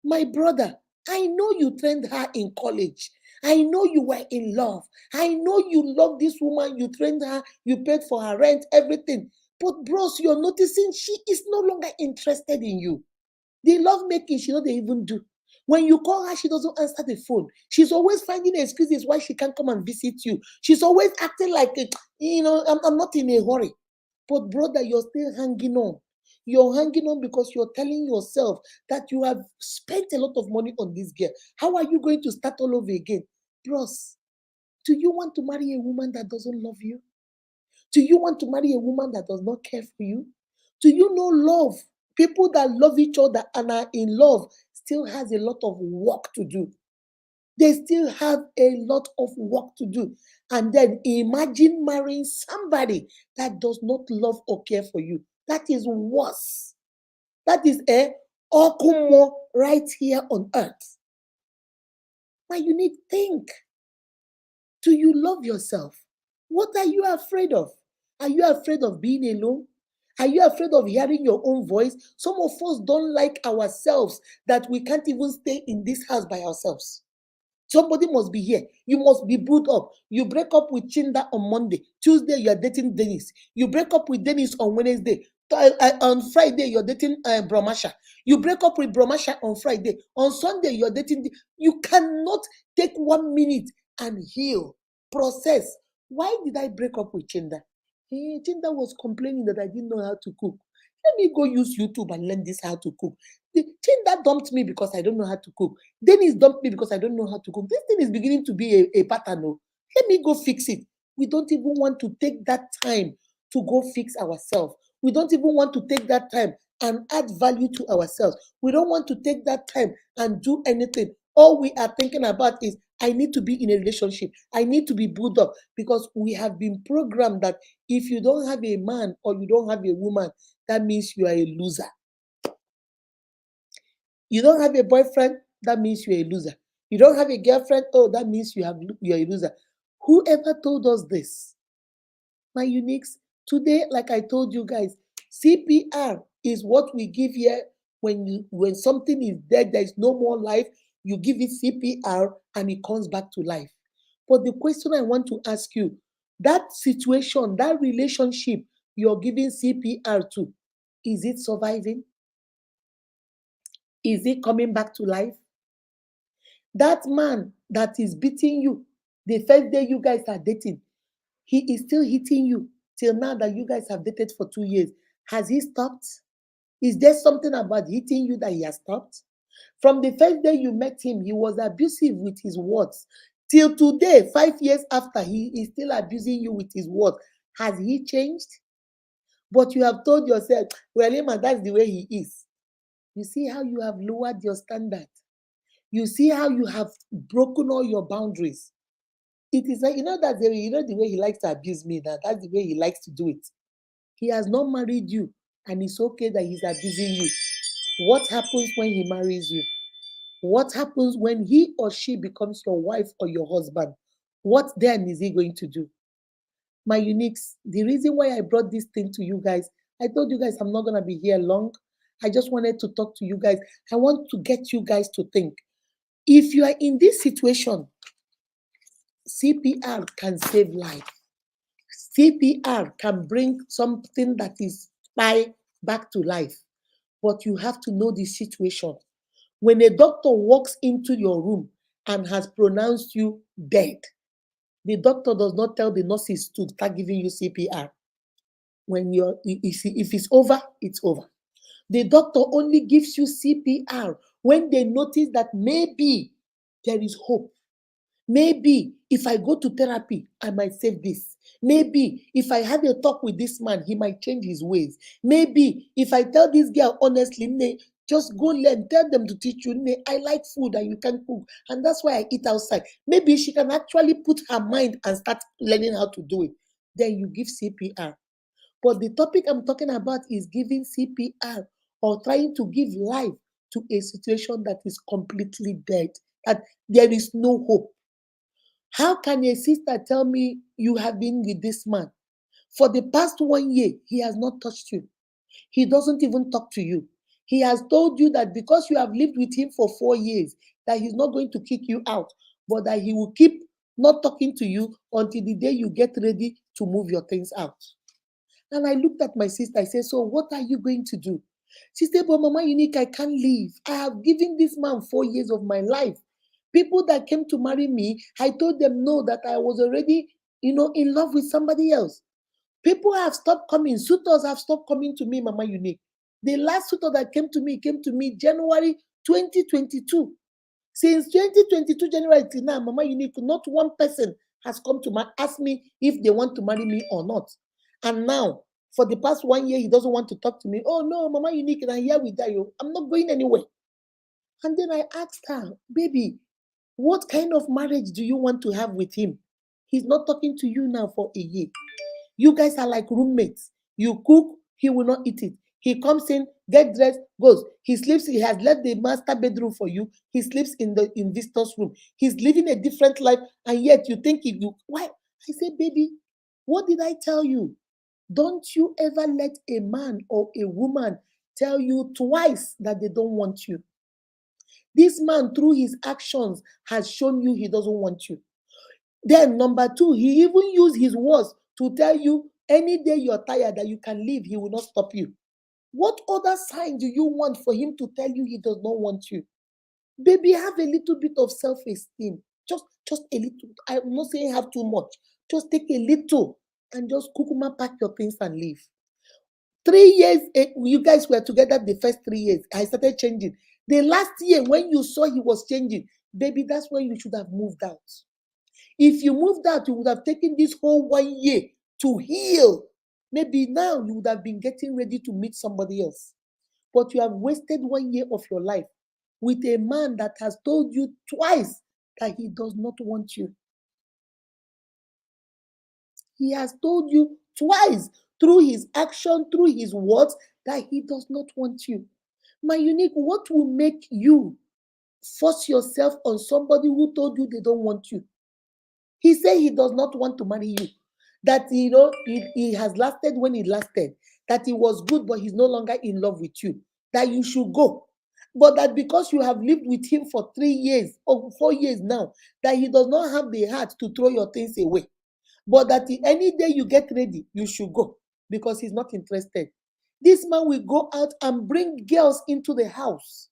My brother, I know you trained her in college. I know you were in love. I know you love this woman. You trained her. You paid for her rent, everything. But bros, you're noticing she is no longer interested in you. The love making, she don't even do. When you call her, she doesn't answer the phone. She's always finding excuses why she can't come and visit you. She's always acting like, I'm not in a hurry. But brother, you're still hanging on. You're hanging on because you're telling yourself that you have spent a lot of money on this girl. How are you going to start all over again? Bros, do you want to marry a woman that doesn't love you? Do you want to marry a woman that does not care for you? Do you know love? People that love each other and are in love still has a lot of work to do. They still have a lot of work to do. And then imagine marrying somebody that does not love or care for you. That is worse. That is a okumo right here on earth. But you need to think. Do you love yourself? What are you afraid of? Are you afraid of being alone? Are you afraid of hearing your own voice? Some of us don't like ourselves that we can't even stay in this house by ourselves. Somebody must be here. You must be brought up. You break up with Chinda on Monday. Tuesday, you are dating Dennis. You break up with Dennis on Wednesday. On Friday, you're dating Bromasha. You break up with Bromasha on Friday. On Sunday, you're dating. You cannot take 1 minute and heal, process. Why did I break up with Chinda? Hey, Chinda was complaining that I didn't know how to cook. Let me go use YouTube and learn this how to cook. The Chinda dumped me because I don't know how to cook. Dennis dumped me because I don't know how to cook. This thing is beginning to be a pattern. No? Let me go fix it. We don't even want to take that time to go fix ourselves. We don't even want to take that time and add value to ourselves. We don't want to take that time and do anything. All we are thinking about is, I need to be in a relationship. I need to be built up, because we have been programmed that if you don't have a man or you don't have a woman, that means you are a loser. You don't have a boyfriend, that means you're a loser. You don't have a girlfriend, oh, that means you're a loser. Whoever told us this? My uniques, today, like I told you guys, CPR is what we give here When something is dead, there is no more life, you give it CPR and it comes back to life. But the question I want to ask you, that situation, that relationship you're giving CPR to, is it surviving? Is it coming back to life? That man that is beating you the first day you guys are dating, he is still hitting you till now that you guys have dated for 2 years. Has he stopped? Is there something about hitting you that he has stopped? From the first day you met him, he was abusive with his words. Till today, 5 years after, he is still abusing you with his words. Has he changed? But you have told yourself, well, Emma, that's the way he is. You see how you have lowered your standard. You see how you have broken all your boundaries. It is like, that the way he likes to abuse me, that's the way he likes to do it. He has not married you, and it's okay that he's abusing you. What happens when he marries you? What happens when he or she becomes your wife or your husband? What then is he going to do? My uniques, the reason why I brought this thing to you guys, I told you guys I'm not going to be here long. I just wanted to talk to you guys. I want to get you guys to think. If you are in this situation, CPR can save life. CPR can bring something that is back to life. But you have to know the situation. When a doctor walks into your room and has pronounced you dead, the doctor does not tell the nurses to start giving you CPR. If it's over, it's over. The doctor only gives you CPR when they notice that maybe there is hope. Maybe if I go to therapy, I might save this. Maybe if I have a talk with this man, he might change his ways. Maybe if I tell this girl honestly, just go learn, tell them to teach you, I like food and you can cook, and that's why I eat outside. Maybe she can actually put her mind and start learning how to do it. Then you give CPR. But the topic I'm talking about is giving CPR or trying to give life to a situation that is completely dead, that there is no hope. How can a sister tell me you have been with this man? For the past 1 year, he has not touched you. He doesn't even talk to you. He has told you that because you have lived with him for 4 years, that he's not going to kick you out, but that he will keep not talking to you until the day you get ready to move your things out. And I looked at my sister. I said, so what are you going to do? She said, but Mama Unique, I can't leave. I have given this man 4 years of my life. People that came to marry me, I told them no, that I was already, in love with somebody else. People have stopped coming. Suitors have stopped coming to me, Mama Unique. The last suitor that came to me January 2022. Since 2022 January till now, Mama Unique, not one person has come to ask me if they want to marry me or not. And now, for the past 1 year, he doesn't want to talk to me. Oh no, Mama Unique, and I'm here with you. I'm not going anywhere. And then I asked her, baby, what kind of marriage do you want to have with him? He's not talking to you now for a year. You guys are like roommates. You cook, he will not eat it. He comes in, get dressed, goes. He sleeps, he has left the master bedroom for you. He sleeps in the visitor's room. He's living a different life, and yet you think he do. Why? I say, baby, what did I tell you? Don't you ever let a man or a woman tell you twice that they don't want you. This man, through his actions, has shown you he doesn't want you. Then, number two, he even used his words to tell you any day you're tired that you can leave, he will not stop you. What other sign do you want for him to tell you he does not want you? Baby, have a little bit of self-esteem. Just a little. I'm not saying have too much. Just take a little and just kukuma pack your things and leave. 3 years, you guys were together the first 3 years. I started changing. The last year, when you saw he was changing, baby, that's when you should have moved out. If you moved out, you would have taken this whole 1 year to heal. Maybe now you would have been getting ready to meet somebody else. But you have wasted 1 year of your life with a man that has told you twice that he does not want you. He has told you twice through his action, through his words, that he does not want you. My unique, what will make you force yourself on somebody who told you they don't want you? He said he does not want to marry you. That he has lasted when he lasted. That he was good, but he's no longer in love with you. that you should go. But that because you have lived with him for 3 years or 4 years now, that he does not have the heart to throw your things away. But that any day you get ready, you should go because he's not interested. This man will go out and bring girls into the house.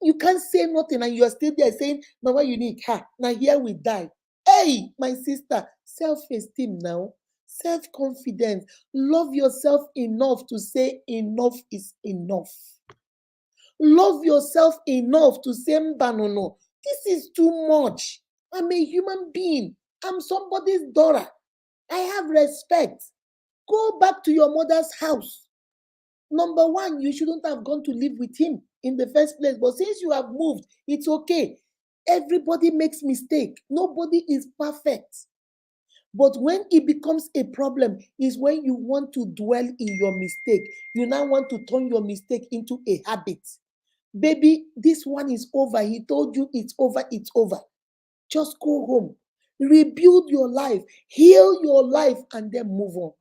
You can't say nothing and you are still there saying, Mama, you need her. Now here we die. Hey, my sister, self-esteem now, self-confidence. Love yourself enough to say enough is enough. Love yourself enough to say, Mbanono, this is too much. I'm a human being. I'm somebody's daughter. I have respect. Go back to your mother's house. Number one, you shouldn't have gone to live with him in the first place. But since you have moved, it's okay. Everybody makes mistake. Nobody is perfect. But when it becomes a problem is when you want to dwell in your mistake. You now want to turn your mistake into a habit. Baby, this one is over. He told you it's over, it's over. Just go home. Rebuild your life. Heal your life and then move on.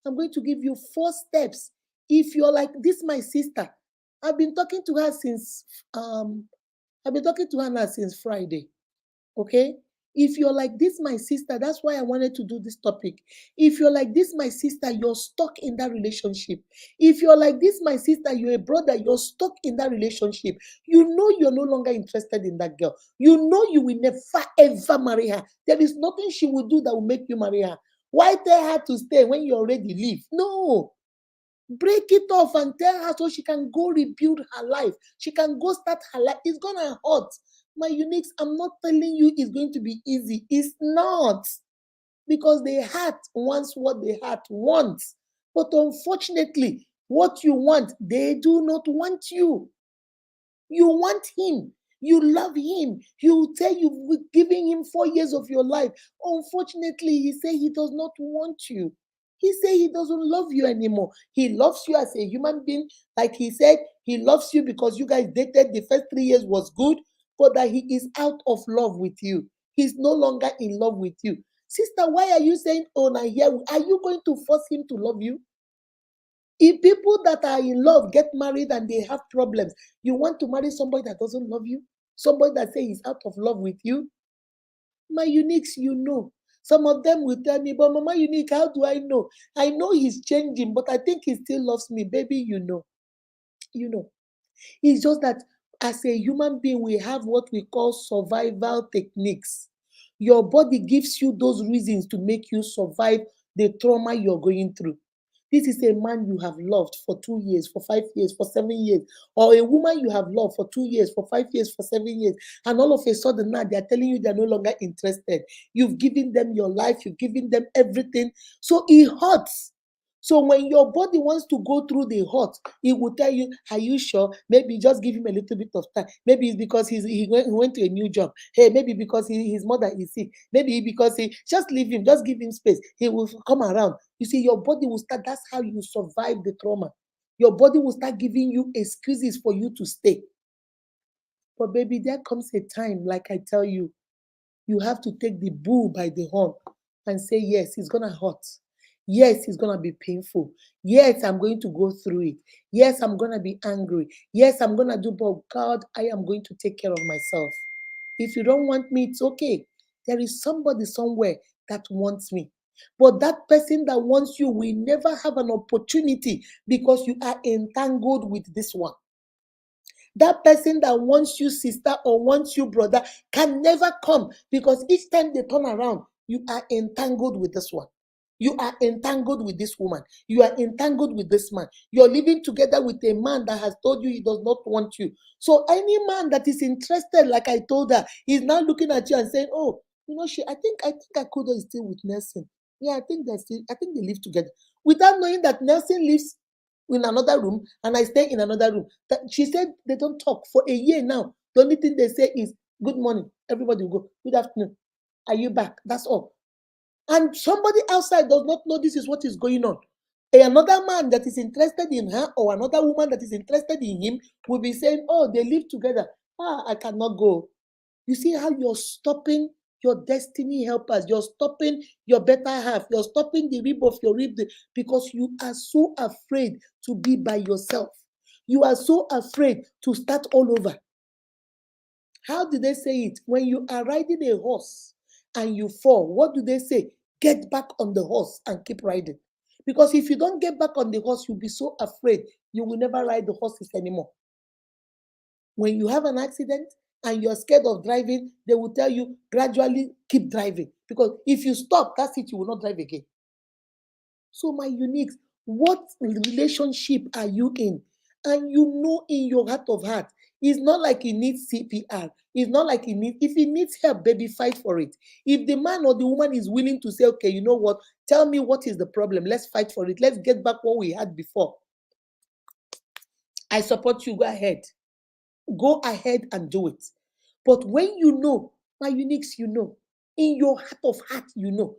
I'm going to give you 4 steps. If you're like this, my sister, I've been talking to her since now since Friday. Okay? If you're like this, my sister, that's why I wanted to do this topic. If you're like this, my sister, you're stuck in that relationship. If you're like this, my sister, you're a brother, you're stuck in that relationship. You know you're no longer interested in that girl. You know you will never ever marry her. There is nothing she will do that will make you marry her. Why tell her to stay when you already leave? No. Break it off and tell her so she can go rebuild her life. She can go start her life. It's gonna hurt. My uniques, I'm not telling you it's going to be easy. It's not. Because the heart wants what the heart wants. But unfortunately, what you want, they do not want you. You want him. You love him. You say you've given him 4 years of your life. Unfortunately, he said he does not want you. He said he doesn't love you anymore. He loves you as a human being. Like he said, he loves you because you guys dated. The first 3 years was good, but that he is out of love with you. He's no longer in love with you. Sister, why are you saying, oh, now here, are you going to force him to love you? If people that are in love get married and they have problems, you want to marry somebody that doesn't love you? Somebody that says he's out of love with you? My uniques, you know. Some of them will tell me, but Mama Unique, how do I know? I know he's changing, but I think he still loves me. Baby, you know. You know. It's just that as a human being, we have what we call survival techniques. Your body gives you those reasons to make you survive the trauma you're going through. This is a man you have loved for 2 years, for 5 years, for 7 years, or a woman you have loved for 2 years, for 5 years, for 7 years, and all of a sudden now they're telling you they're no longer interested. You've given them your life, you've given them everything. So it hurts. So when your body wants to go through the hurt, it will tell you, are you sure? Maybe just give him a little bit of time. Maybe it's because he went to a new job. Hey, maybe because his mother is sick. Maybe because just leave him, just give him space. He will come around. You see, your body will start, that's how you survive the trauma. Your body will start giving you excuses for you to stay. But baby, there comes a time, like I tell you, you have to take the bull by the horn and say, yes, it's going to hurt. Yes, it's going to be painful. Yes, I'm going to go through it. Yes, I'm going to be angry. Yes, I'm going to do, but God, I am going to take care of myself. If you don't want me, it's okay. There is somebody somewhere that wants me. But that person that wants you will never have an opportunity because you are entangled with this one. That person that wants you, sister, or wants you, brother, can never come because each time they turn around, you are entangled with this one. You are entangled with this woman. You are entangled with this man. You're living together with a man that has told you he does not want you. So any man that is interested, like I told her, he's now looking at you and saying, "Oh, you know, I think Akudo is still with Nelson. Yeah, I think they live together," without knowing that Nelson lives in another room and I stay in another room. She said they don't talk for a year now. The only thing they say is, "Good morning." Everybody will go, "Good afternoon. Are you back?" That's all. And somebody outside does not know this is what is going on. Another man that is interested in her or another woman that is interested in him will be saying, "Oh, they live together. I cannot go." You see how you're stopping your destiny helpers. You're stopping your better half. You're stopping the rib of your rib because you are so afraid to be by yourself. You are so afraid to start all over. How do they say it? When you are riding a horse and you fall, what do they say? Get back on the horse and keep riding. Because if you don't get back on the horse, you'll be so afraid you will never ride the horses anymore. When you have an accident and you're scared of driving, they will tell you gradually keep driving. Because if you stop, that's it, you will not drive again. So, my uniques, what relationship are you in? And you know in your heart of heart, it's not like he needs CPR. It's not like if he needs help, baby, fight for it. If the man or the woman is willing to say, okay, you know what, tell me what is the problem. Let's fight for it. Let's get back what we had before. I support you. Go ahead. Go ahead and do it. But when you know, my uniques, you know, in your heart of heart, you know.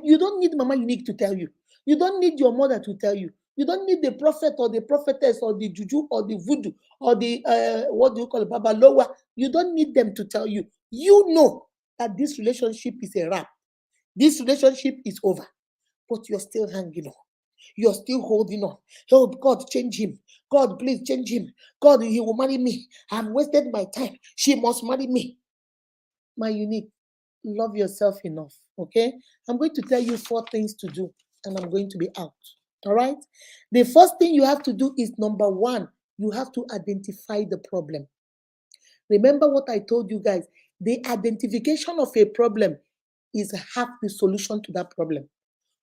You don't need Mama Unique to tell you. You don't need your mother to tell you. You don't need the prophet or the prophetess or the juju or the voodoo or the what do you call it, babaloa. You don't need them to tell you. You know that this relationship is a wrap. This relationship is over, but you're still hanging on. You're still holding on. Oh, God, change him. God, please change him. God, he will marry me. I've wasted my time. She must marry me. My unique, love yourself enough. Okay? I'm going to tell you 4 things to do, and I'm going to be out. All right? The first thing you have to do is number 1, you have to identify the problem. Remember what I told you guys. The identification of a problem is half the solution to that problem.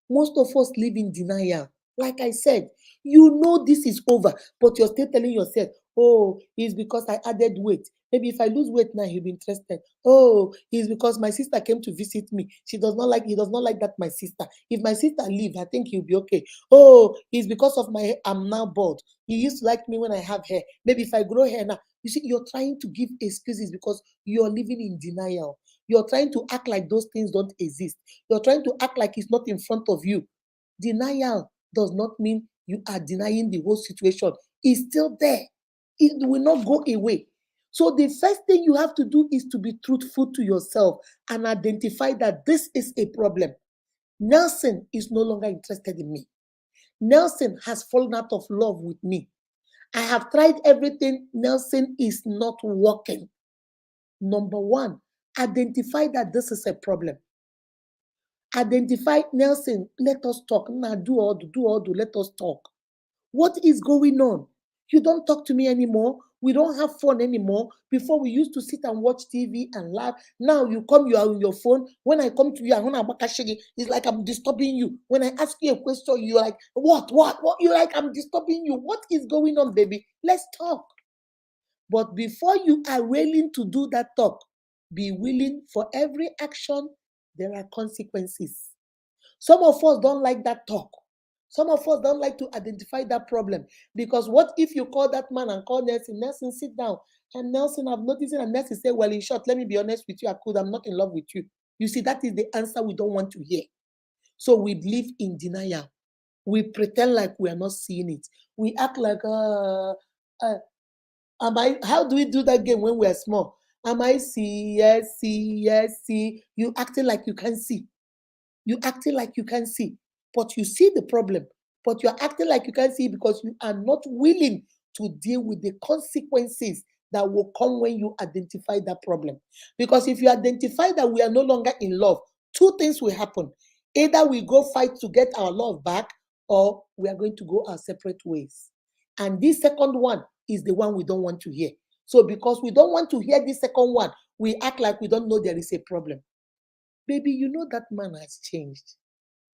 Most of us live in denial. Like I said, you know this is over, but you're still telling yourself, oh, it's because I added weight. Maybe if I lose weight now, he'll be interested. Oh, it's because my sister came to visit me. He does not like that, my sister. If my sister leave, I think he'll be okay. Oh, it's because of my I'm now bald. He used to like me when I have hair. Maybe if I grow hair now. You see, you're trying to give excuses because you're living in denial. You're trying to act like those things don't exist. You're trying to act like it's not in front of you. Denial does not mean you are denying the whole situation. It's still there. It will not go away. So the first thing you have to do is to be truthful to yourself and identify that this is a problem. Nelson is no longer interested in me. Nelson has fallen out of love with me. I have tried everything. Nelson is not working. Number 1, identify that this is a problem. Identify, Nelson, let us talk. Now do all, let us talk. What is going on? You don't talk to me anymore. We don't have fun anymore. Before we used to sit and watch TV and laugh. Now you come, you are on your phone. When I come to you, it's like I'm disturbing you. When I ask you a question, you're like, what? You're like, I'm disturbing you. What is going on, baby? Let's talk. But before you are willing to do that talk, be willing for every action, there are consequences. Some of us don't like that talk. Some of us don't like to identify that problem. Because what if you call that man and call Nelson, Nelson, sit down. And Nelson, I've noticed it. And Nelson say, well, in short, let me be honest with you, I'm not in love with you. You see, that is the answer we don't want to hear. So we live in denial. We pretend like we are not seeing it. We act like, how do we do that game when we are small? Am I see? Yes, see, yes, see. You acting like you can't see. You acting like you can't see. But you see the problem. But you're acting like you can't see because you are not willing to deal with the consequences that will come when you identify that problem. Because if you identify that we are no longer in love, 2 things will happen. Either we go fight to get our love back, or we are going to go our separate ways. And this second one is the one we don't want to hear. So because we don't want to hear this second one, we act like we don't know there is a problem. Baby, you know that man has changed.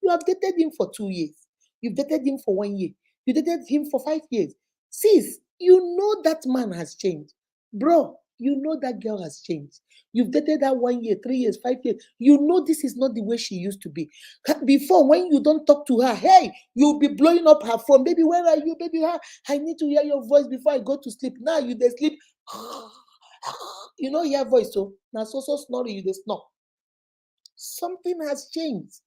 You have dated him for 2 years. You've dated him for 1 year. You dated him for 5 years. Sis, you know that man has changed. Bro, you know that girl has changed. You've dated her 1 year, 3 years, 5 years. You know this is not the way she used to be. Before, when you don't talk to her, hey, you'll be blowing up her phone. Baby, where are you? Baby, I need to hear your voice before I go to sleep. Now you they sleep. You know your voice, so now so snoring, you they snore. Something has changed.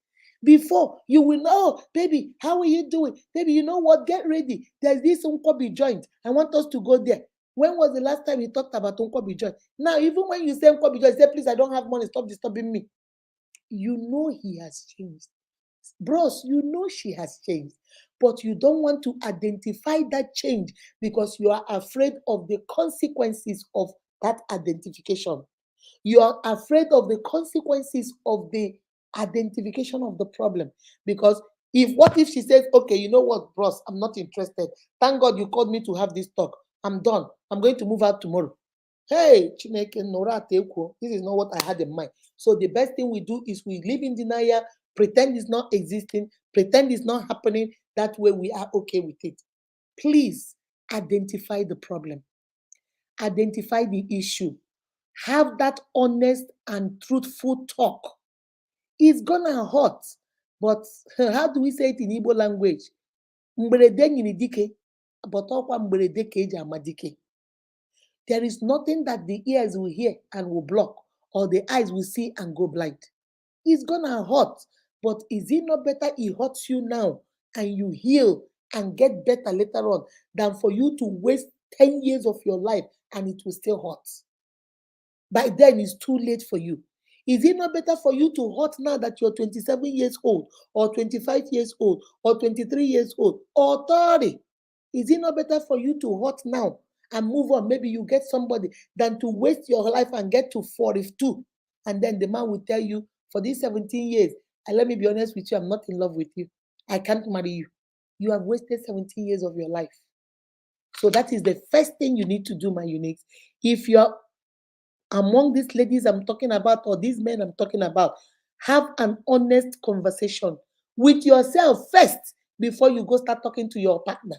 Before, you will know, baby, how are you doing? Baby, you know what? Get ready. There's this Unkobi joint. I want us to go there. When was the last time you talked about Unkobi joint? Now, even when you say Unkobi joint, say, please, I don't have money. Stop disturbing me. you know he has changed. Bros, you know she has changed, but you don't want to identify that change because you are afraid of the consequences of that identification. You are afraid of the consequences of the identification of the problem. Because what if she says, okay, you know what, bros, I'm not interested. Thank God you called me to have this talk. I'm done. I'm going to move out tomorrow. Hey, Chineke, Nora Teko, this is not what I had in mind. So the best thing we do is we live in denial, pretend it's not existing, pretend it's not happening. That way we are okay with it. Please identify the problem, identify the issue, have that honest and truthful talk. It's gonna hurt, but how do we say it in Igbo language? Mberede nyiri dike, but ọkwa mberede ka eji ama dike. There is nothing that the ears will hear and will block, or the eyes will see and go blind. It's gonna hurt, but is it not better it hurts you now and you heal and get better later on than for you to waste 10 years of your life and it will still hurt? By then, it's too late for you. Is it not better for you to hurt now that you're 27 years old, or 25 years old, or 23 years old, or 30? Is it not better for you to hurt now and move on? Maybe you get somebody than to waste your life and get to 42. And then the man will tell you, for these 17 years, and let me be honest with you, I'm not in love with you. I can't marry you. You have wasted 17 years of your life. So that is the first thing you need to do, my uniques. If you're among these ladies I'm talking about, or these men I'm talking about, have an honest conversation with yourself first before you go start talking to your partner.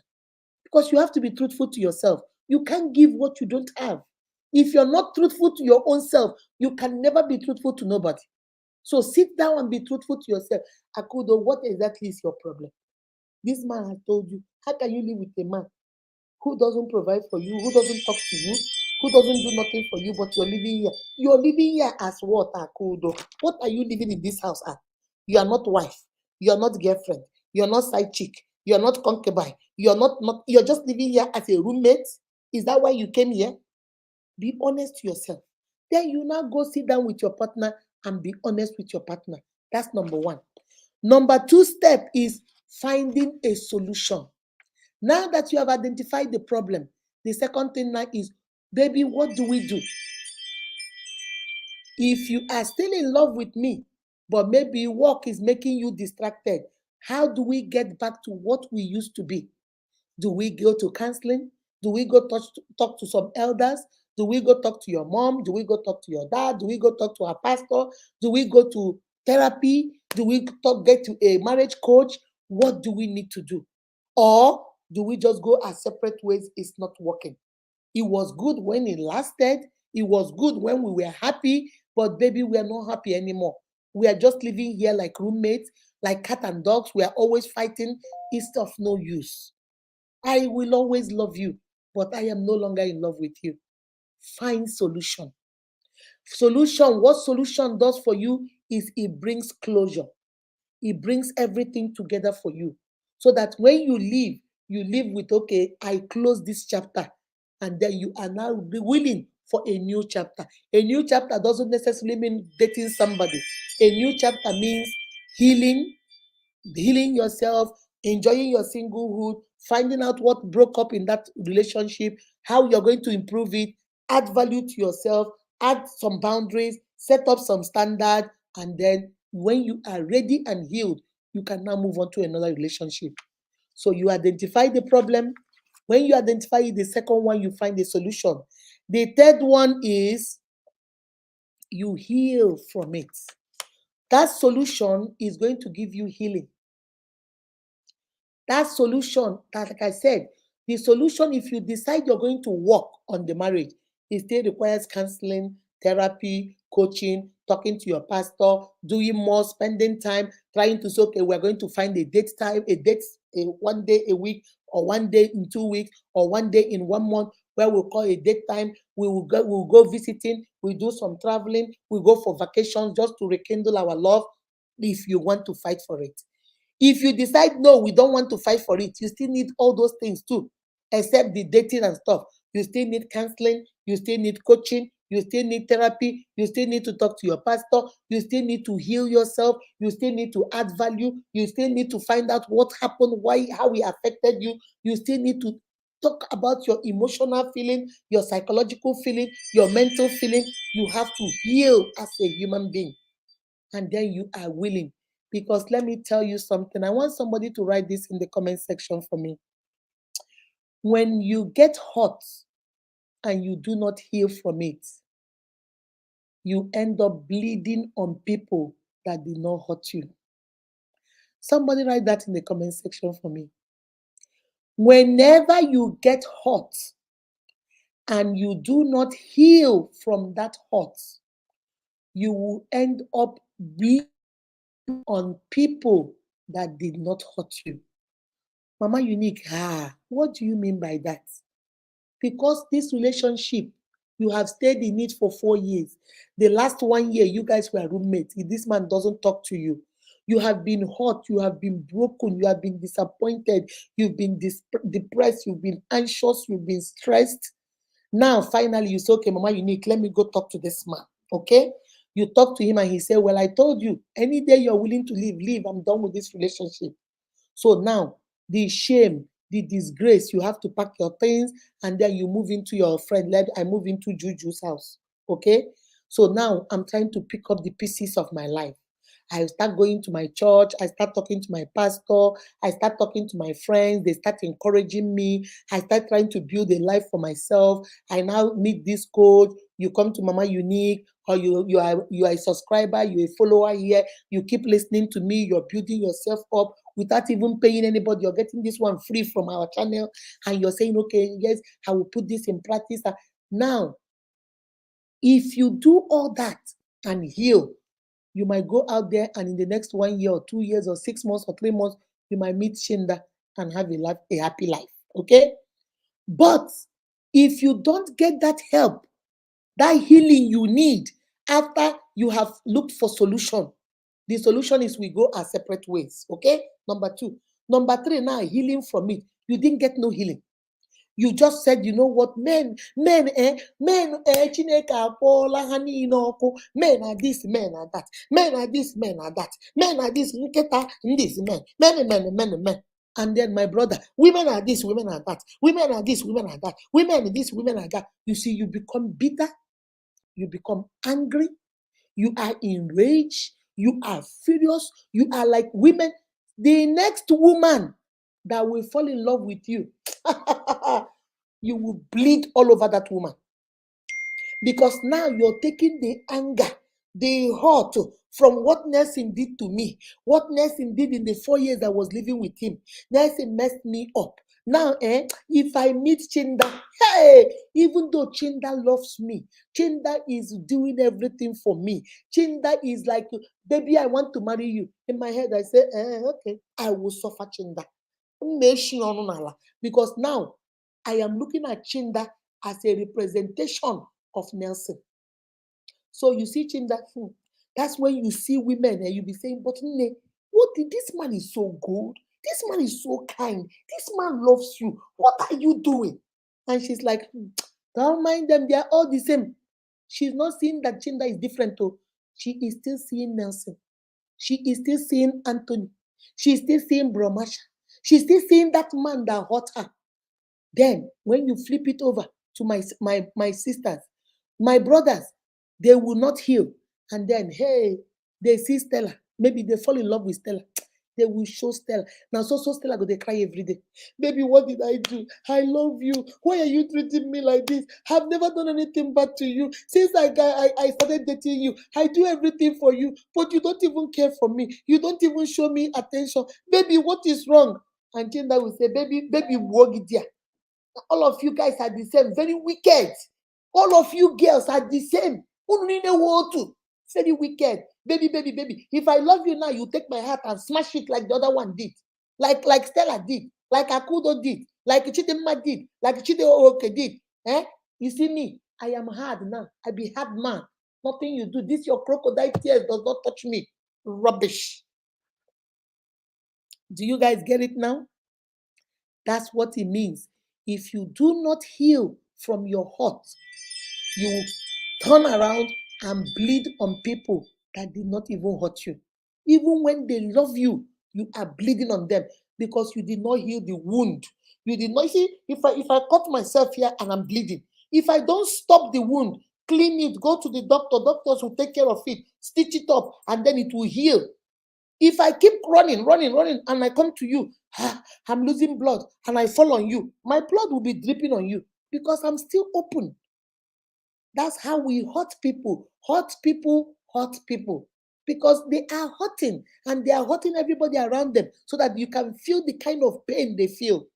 Because you have to be truthful to yourself. You can't give what you don't have. If you're not truthful to your own self, you can never be truthful to nobody. So sit down and be truthful to yourself. Akudo, what exactly is your problem? This man has told you. How can you live with a man who doesn't provide for you, who doesn't talk to you, who doesn't do nothing for you, but you're living here? You're living here as what, Akudo? What are you living in this house at? You are not wife. You are not girlfriend. You're not side chick. You're not concubine. You're just living here as a roommate. Is that why you came here? Be honest to yourself. Then you now go sit down with your partner and be honest with your partner. That's number one. Number two step is finding a solution. Now that you have identified the problem, the second thing now is, baby, what do we do? If you are still in love with me, but maybe work is making you distracted, how do we get back to what we used to be? Do we go to counseling? Do we go talk to some elders? Do we go talk to your mom? Do we go talk to your dad? Do we go talk to a pastor? Do we go to therapy? Do we get to a marriage coach? What do we need to do? Or do we just go our separate ways? It's not working. It was good when it lasted. It was good when we were happy, but baby, we are not happy anymore. We are just living here like roommates, like cat and dogs. We are always fighting. It's of no use. I will always love you, but I am no longer in love with you. Find solution. What solution does for you is it brings closure. It brings everything together for you. So that when you live with, okay, I close this chapter, and then you are now willing for a new chapter. A new chapter doesn't necessarily mean dating somebody. A new chapter means healing yourself, enjoying your singlehood, finding out what broke up in that relationship, how you're going to improve it, add value to yourself, add some boundaries, set up some standard, and then when you are ready and healed, you can now move on to another relationship. So you identify the problem. When you identify the second one, you find a solution. The third one is you heal from it. That solution is going to give you healing. That solution, like I said, the solution, if you decide you're going to work on the marriage, it still requires counseling, therapy, coaching, talking to your pastor, doing more, spending time, trying to say, okay, we're going to find a date time, one day a week, or one day in 2 weeks, or one day in 1 month, where we'll call a date time. We'll go visiting, we do some traveling, we go for vacations just to rekindle our love, if you want to fight for it. If you decide, no, we don't want to fight for it, you still need all those things too, except the dating and stuff. You still need counseling, you still need coaching, You still need therapy. You still need to talk to your pastor. You still need to heal yourself. You still need to add value. You still need to find out what happened, why, how it affected you. You still need to talk about your emotional feeling, your psychological feeling, your mental feeling. You have to heal as a human being. And then you are willing. Because let me tell you something. I want somebody to write this in the comment section for me. When you get hurt and you do not heal from it, you end up bleeding on people that did not hurt you. Somebody write that in the comment section for me. Whenever you get hurt and you do not heal from that hurt, you will end up bleeding on people that did not hurt you. Mama Unique, what do you mean by that? Because this relationship, you have stayed in it for 4 years. The last 1 year, you guys were roommates. If this man doesn't talk to you, you have been hurt, you have been broken, you have been disappointed, you've been depressed, you've been anxious, you've been stressed. Now, finally, you say, okay, Mama Unique, let me go talk to this man, okay? You talk to him and he said, well, I told you, any day you're willing to leave, I'm done with this relationship. So now, the shame, the disgrace, you have to pack your things and then you move into your friend. I move into Juju's house, okay? So now I'm trying to pick up the pieces of my life. I start going to my church. I start talking to my pastor. I start talking to my friends. They start encouraging me. I start trying to build a life for myself. I now meet this coach. You come to Mama Unique, or you are a subscriber, you're a follower here. You keep listening to me. You're building yourself up without even paying anybody. You're getting this one free from our channel, and you're saying, okay, yes, I will put this in practice. Now, if you do all that and heal, you might go out there and in the next 1 year or 2 years or 6 months or 3 months, you might meet Shinda and have a happy life. Okay? But if you don't get that help, that healing you need after you have looked for solution, the solution is we go our separate ways. Okay? Number 2. Number 3, now healing from it. You didn't get no healing. You just said, you know what, men, Chineke akpọọla ha niile ọkụ. Men are this, men are that. Men are this, men are that. Men are this, nkịta, this, men. And then my brother, women are this, women are that. Women are this, women are that. Women are this, women are that. You see, you become bitter. You become angry. You are enraged. You are furious. You are like women. The next woman that will fall in love with you, you will bleed all over that woman. Because now you're taking the anger, the hurt from what Nelson did to me, what Nelson did in the 4 years I was living with him. Nelson messed me up. Now, if I meet Chinda, hey, even though Chinda loves me, Chinda is doing everything for me. Chinda is like, baby, I want to marry you. In my head, I say, okay, I will suffer Chinda. Because now I am looking at Chinda as a representation of Nelson. So you see, Chinda, that's when you see women and you be saying, but what did this man is so good? This man is so kind. This man loves you. What are you doing? And she's like, don't mind them. They are all the same. She's not seeing that Chinda is different though. She is still seeing Nelson. She is still seeing Anthony. She is still seeing Bromasha. She's still seeing that man that hurt her. Then when you flip it over to my sisters, my brothers, they will not heal. And then, hey, they see Stella. Maybe they fall in love with Stella. They will show Stella. Now, so Stella go, they cry every day. Baby, what did I do? I love you. Why are you treating me like this? I've never done anything bad to you. Since I started dating you, I do everything for you, but you don't even care for me. You don't even show me attention. Baby, what is wrong? And Chinda will say, baby, walk it there. All of you guys are the same, very wicked. All of you girls are the same. Very wicked. Baby. If I love you now, you take my heart and smash it like the other one did. Like Stella did. Like Akudo did. Like Chidema did. Like Chideoke did. You see me? I am hard now. I be hard man. Nothing you do. This your crocodile tears does not touch me. Rubbish. Do you guys get it now? That's what it means. If you do not heal from your hurt, turn around and bleed on people that did not even hurt you. Even when they love you, you are bleeding on them because you did not heal the wound. You did not see. If I cut myself here and I'm bleeding, if I don't stop the wound, clean it, go to the doctor, doctors will take care of it, stitch it up, and then it will heal. If I keep running, and I come to you, I'm losing blood, and I fall on you, my blood will be dripping on you because I'm still open. That's how we hurt people. Hurt people. Because they are hurting and they are hurting everybody around them so that you can feel the kind of pain they feel.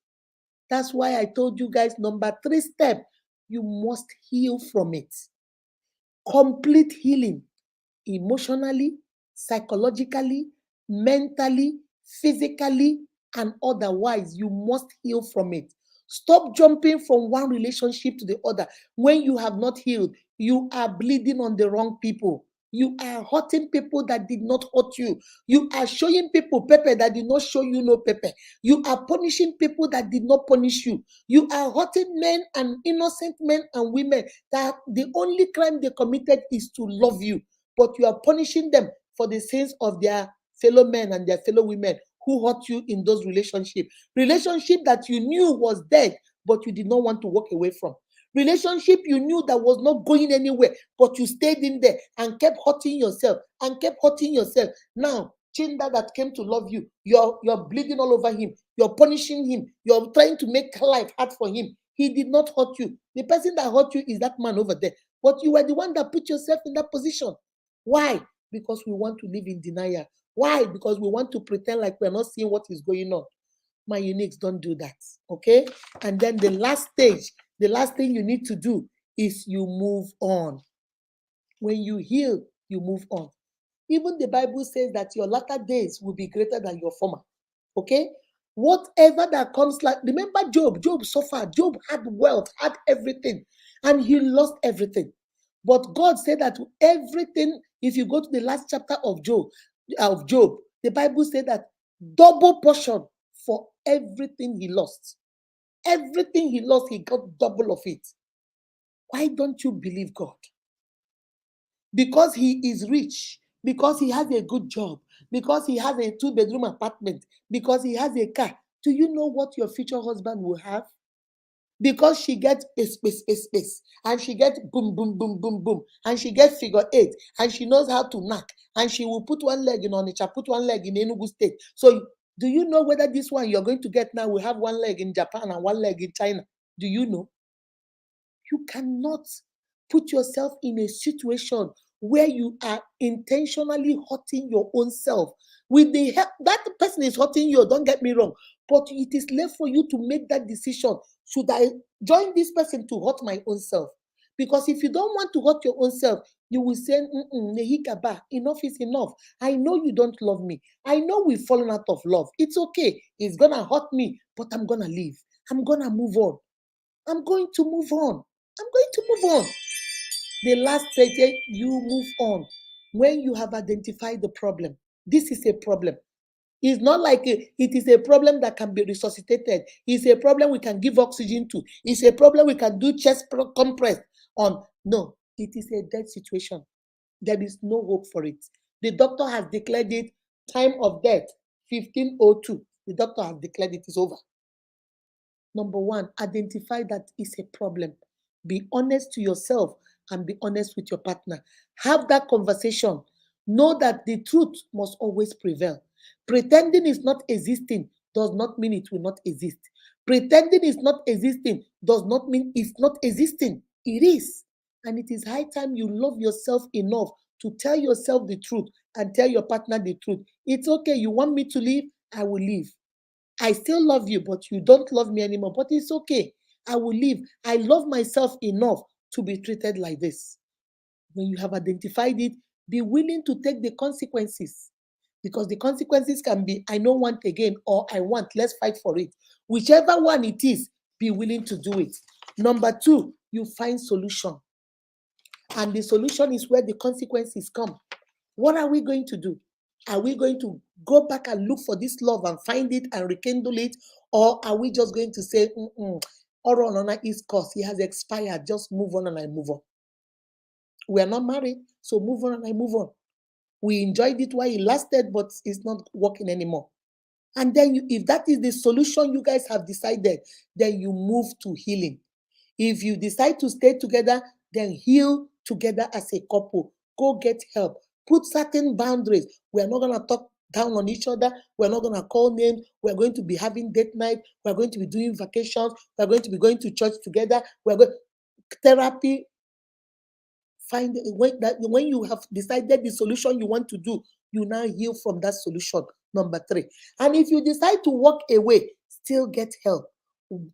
That's why I told you guys, number 3 step, you must heal from it. Complete healing, emotionally, psychologically, mentally, physically, and otherwise. You must heal from it. Stop jumping from one relationship to the other. When you have not healed, you are bleeding on the wrong people. You are hurting people that did not hurt you. You are showing people pepper that did not show you no pepper. You are punishing people that did not punish you. You are hurting men and innocent men and women that the only crime they committed is to love you, but you are punishing them for the sins of their fellow men and their fellow women who hurt you in those relationships. Relationship that you knew was dead, but you did not want to walk away from. Relationship you knew that was not going anywhere, but you stayed in there and kept hurting yourself and kept hurting yourself. Now, Chinda that came to love you, you're bleeding all over him. You're punishing him. You're trying to make life hard for him. He did not hurt you. The person that hurt you is that man over there. But you were the one that put yourself in that position. Why? Because we want to live in denial. Why? Because we want to pretend like we're not seeing what is going on. My uniques, don't do that. Okay? And then the last stage, the last thing you need to do is you move on. When you heal, you move on. Even the Bible says that your latter days will be greater than your former. Okay? Whatever that comes, like, remember Job. Job suffered. Job had wealth, had everything, and he lost everything. But God said that everything, if you go to the last chapter of Job, the Bible said that double portion for everything he lost. Everything he lost, he got double of it. Why don't you believe God? Because he is rich, because he has a good job, because he has a 2-bedroom apartment, because he has a car. Do you know what your future husband will have? Because she gets space, and she gets boom, boom, boom, boom, boom, and she gets figure 8, and she knows how to knock, and she will put one leg in Onitsha, put one leg in Enugu State. So, do you know whether this one you're going to get now will have one leg in Japan and one leg in China? Do you know? You cannot put yourself in a situation where you are intentionally hurting your own self. With the help, that person is hurting you, don't get me wrong, but it is left for you to make that decision. Should I join this person to hurt my own self? Because if you don't want to hurt your own self, you will say, Nehikaba, enough is enough. I know you don't love me. I know we've fallen out of love. It's okay. It's going to hurt me, but I'm going to leave. I'm going to move on. I'm going to move on. I'm going to move on. The last stage, you move on. When you have identified the problem, this is a problem. It's not like it is a problem that can be resuscitated. It's a problem we can give oxygen to. It's a problem we can do chest compress on. No, it is a dead situation. There is no hope for it. The doctor has declared it time of death, 1502. The doctor has declared it is over. Number 1, identify that it's a problem. Be honest to yourself and be honest with your partner. Have that conversation. Know that the truth must always prevail. Pretending is not existing does not mean it will not exist. Pretending is not existing does not mean it's not existing. It is. And it is high time you love yourself enough to tell yourself the truth and tell your partner the truth. It's okay. You want me to leave? I will leave. I still love you, but you don't love me anymore. But it's okay. I will leave. I love myself enough to be treated like this. When you have identified it, be willing to take the consequences. Because the consequences can be, I don't want again, or I want, let's fight for it. Whichever one it is, be willing to do it. Number 2, you find solution. And the solution is where the consequences come. What are we going to do? Are we going to go back and look for this love and find it and rekindle it? Or are we just going to say, Oro Onana is course, he has expired, just move on and I move on? We are not married, so move on and I move on. We enjoyed it while it lasted, but it's not working anymore. And then if that is the solution you guys have decided, then you move to healing. If you decide to stay together, then heal together as a couple. Go get help. Put certain boundaries. We're not going to talk down on each other. We're not going to call names. We're going to be having date night. We're going to be doing vacations. We're going to be going to church together. We're going therapy. Find when you have decided the solution you want to do, you now heal from that solution. Number 3. And if you decide to walk away, still get help.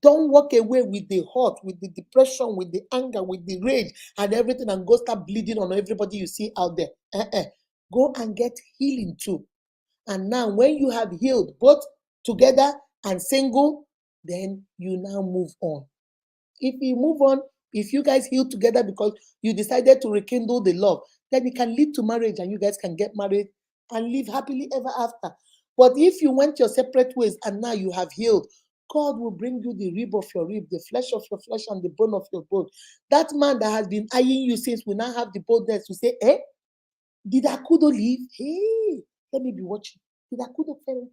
Don't walk away with the hurt, with the depression, with the anger, with the rage and everything, and go start bleeding on everybody you see out there. Go and get healing too. And now when you have healed both together and single, then you now move on. If you move on, if you guys heal together because you decided to rekindle the love, then it can lead to marriage and you guys can get married and live happily ever after. But if you went your separate ways and now you have healed, God will bring you the rib of your rib, the flesh of your flesh, and the bone of your bone. That man that has been eyeing you since will now have the boldness to say, did Akudo leave? Hey, let me be watching. Did Akudo fail?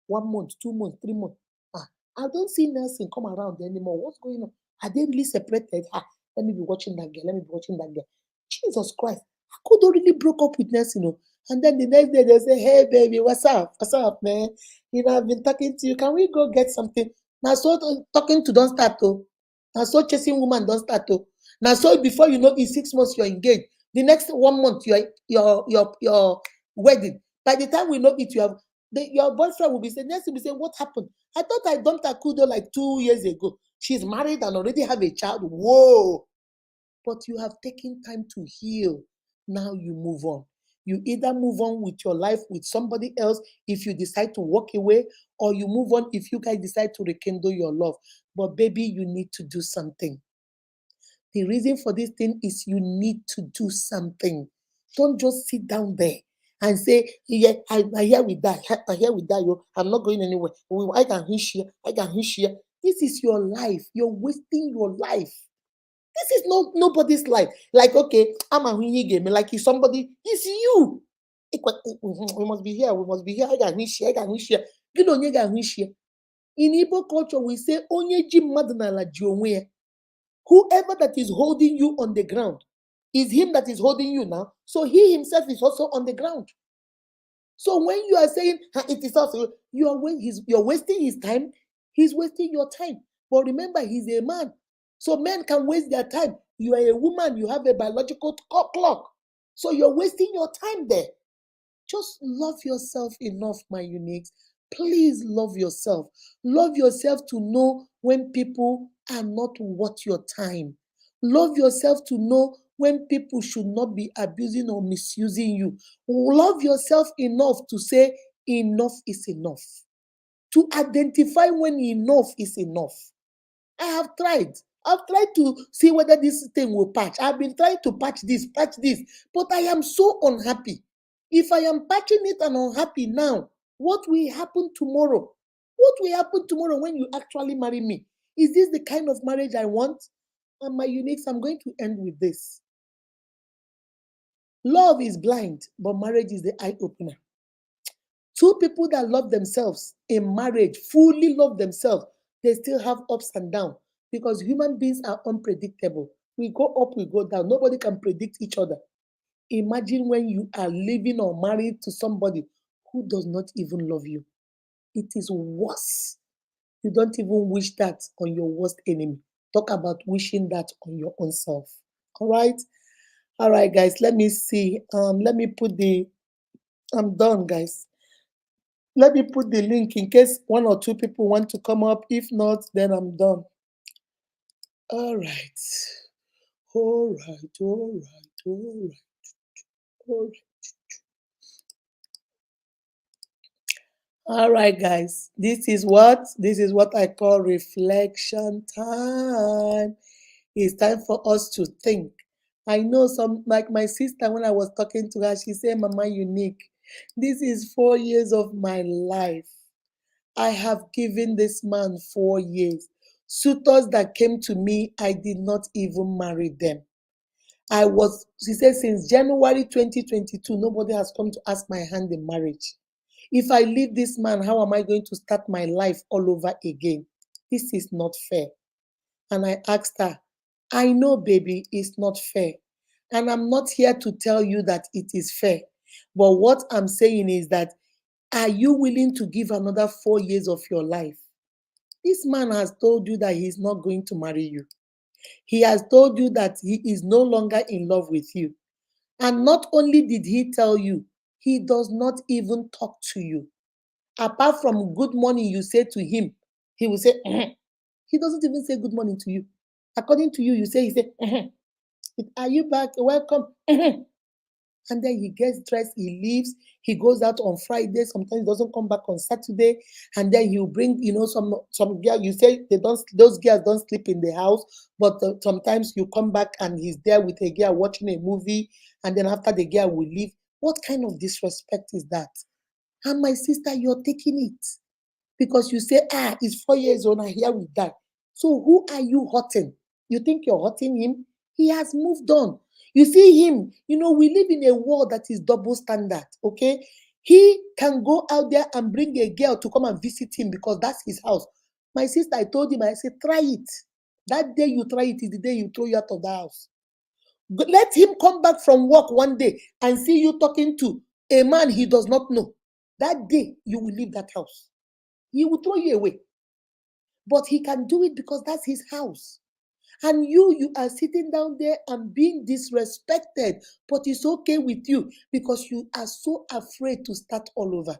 1 month, 2 months, 3 months. I don't see Nelson come around anymore. What's going on? Are they really separated? Let me be watching that girl. Let me be watching that girl. Jesus Christ. Akudo really broke up with Nelson. And then the next day they say, hey, baby, what's up? What's up, man? I've been talking to you. Can we go get something? Now, so talking to don't start. Now, so chasing woman don't start. Now, so before you know, in 6 months, you're engaged. The next 1 month, your wedding. By the time we know it, your boyfriend will be saying, Nelson will be saying, what happened? I thought I dumped Akudo like 2 years ago. She's married and already have a child. Whoa. But you have taken time to heal. Now you move on. You either move on with your life with somebody else if you decide to walk away, or you move on if you guys decide to rekindle your love. But baby, you need to do something. The reason for this thing is you need to do something. Don't just sit down there and say, yeah, I hear we die. I hear we die. I'm not going anywhere. I can hish here. I can hish here. This is your life. You're wasting your life. This is not nobody's life. Like, okay, I'm a winning game. Like, if somebody, it's you. We must be here. We must be here. I can hish here. I can hish here. You know, you can hish here. In Igbo culture, we say, onye ji mmadụ n'ala ji onwe ya. Whoever that is holding you on the ground is him that is holding you now. So he himself is also on the ground. So when you are saying it is also, you're wasting his time, he's wasting your time. But remember, he's a man. So men can waste their time. You are a woman, you have a biological clock. So you're wasting your time there. Just love yourself enough, my uniques. Please love yourself. Love yourself to know when people are not worth your time. Love yourself to know when people should not be abusing or misusing you. Love yourself enough to say enough is enough. To identify when enough is enough. I have tried. I've tried to see whether this thing will patch. I've been trying to patch this, but I am so unhappy. If I am patching it and unhappy now, what will happen tomorrow? What will happen tomorrow when you actually marry me? Is this the kind of marriage I want? And my uniques, I'm going to end with this. Love is blind, but marriage is the eye opener. Two people that love themselves in marriage, fully love themselves, they still have ups and downs because human beings are unpredictable. We go up, we go down. Nobody can predict each other. Imagine when you are living or married to somebody who does not even love you. It is worse. You don't even wish that on your worst enemy. Talk about wishing that on your own self. All right? All right, guys, let me see. Let me put I'm done, guys. Let me put the link in case 1 or 2 people want to come up. If not, then I'm done. All right. All right. All right. All right. All right. All right, guys. This is what I call reflection time. It's time for us to think. I know some, like my sister, when I was talking to her, she said, Mama, unique. This is 4 years of my life. I have given this man 4 years. Suitors that came to me, I did not even marry them. She said, since January 2022, nobody has come to ask my hand in marriage. If I leave this man, how am I going to start my life all over again? This is not fair. And I asked her, I know, baby, it's not fair. And I'm not here to tell you that it is fair. But what I'm saying is that, are you willing to give another 4 years of your life? This man has told you that he's not going to marry you. He has told you that he is no longer in love with you. And not only did he tell you, he does not even talk to you. Apart from good morning you say to him, he will say, "Mhm." He doesn't even say good morning to you. According to you, you say, he say, "Mhm. Are you back? Welcome." Mhm. And then he gets dressed, he leaves, he goes out on Friday, sometimes he doesn't come back on Saturday, and then he'll bring, some girl, you say those girls don't sleep in the house, but sometimes you come back and he's there with a girl watching a movie, and then after the girl will leave. What kind of disrespect is that? And my sister, you're taking it because you say, it's 4 years old and here we die. So who are you hurting? You think you're hurting him? He has moved on. You see him, we live in a world that is double standard, okay? He can go out there and bring a girl to come and visit him because that's his house. My sister, I told him, I said, try it. That day you try it is the day you throw you out of the house. Let him come back from work one day and see you talking to a man he does not know. That day you will leave that house. He will throw you away. But he can do it because that's his house. And you are sitting down there and being disrespected, but it's okay with you because you are so afraid to start all over.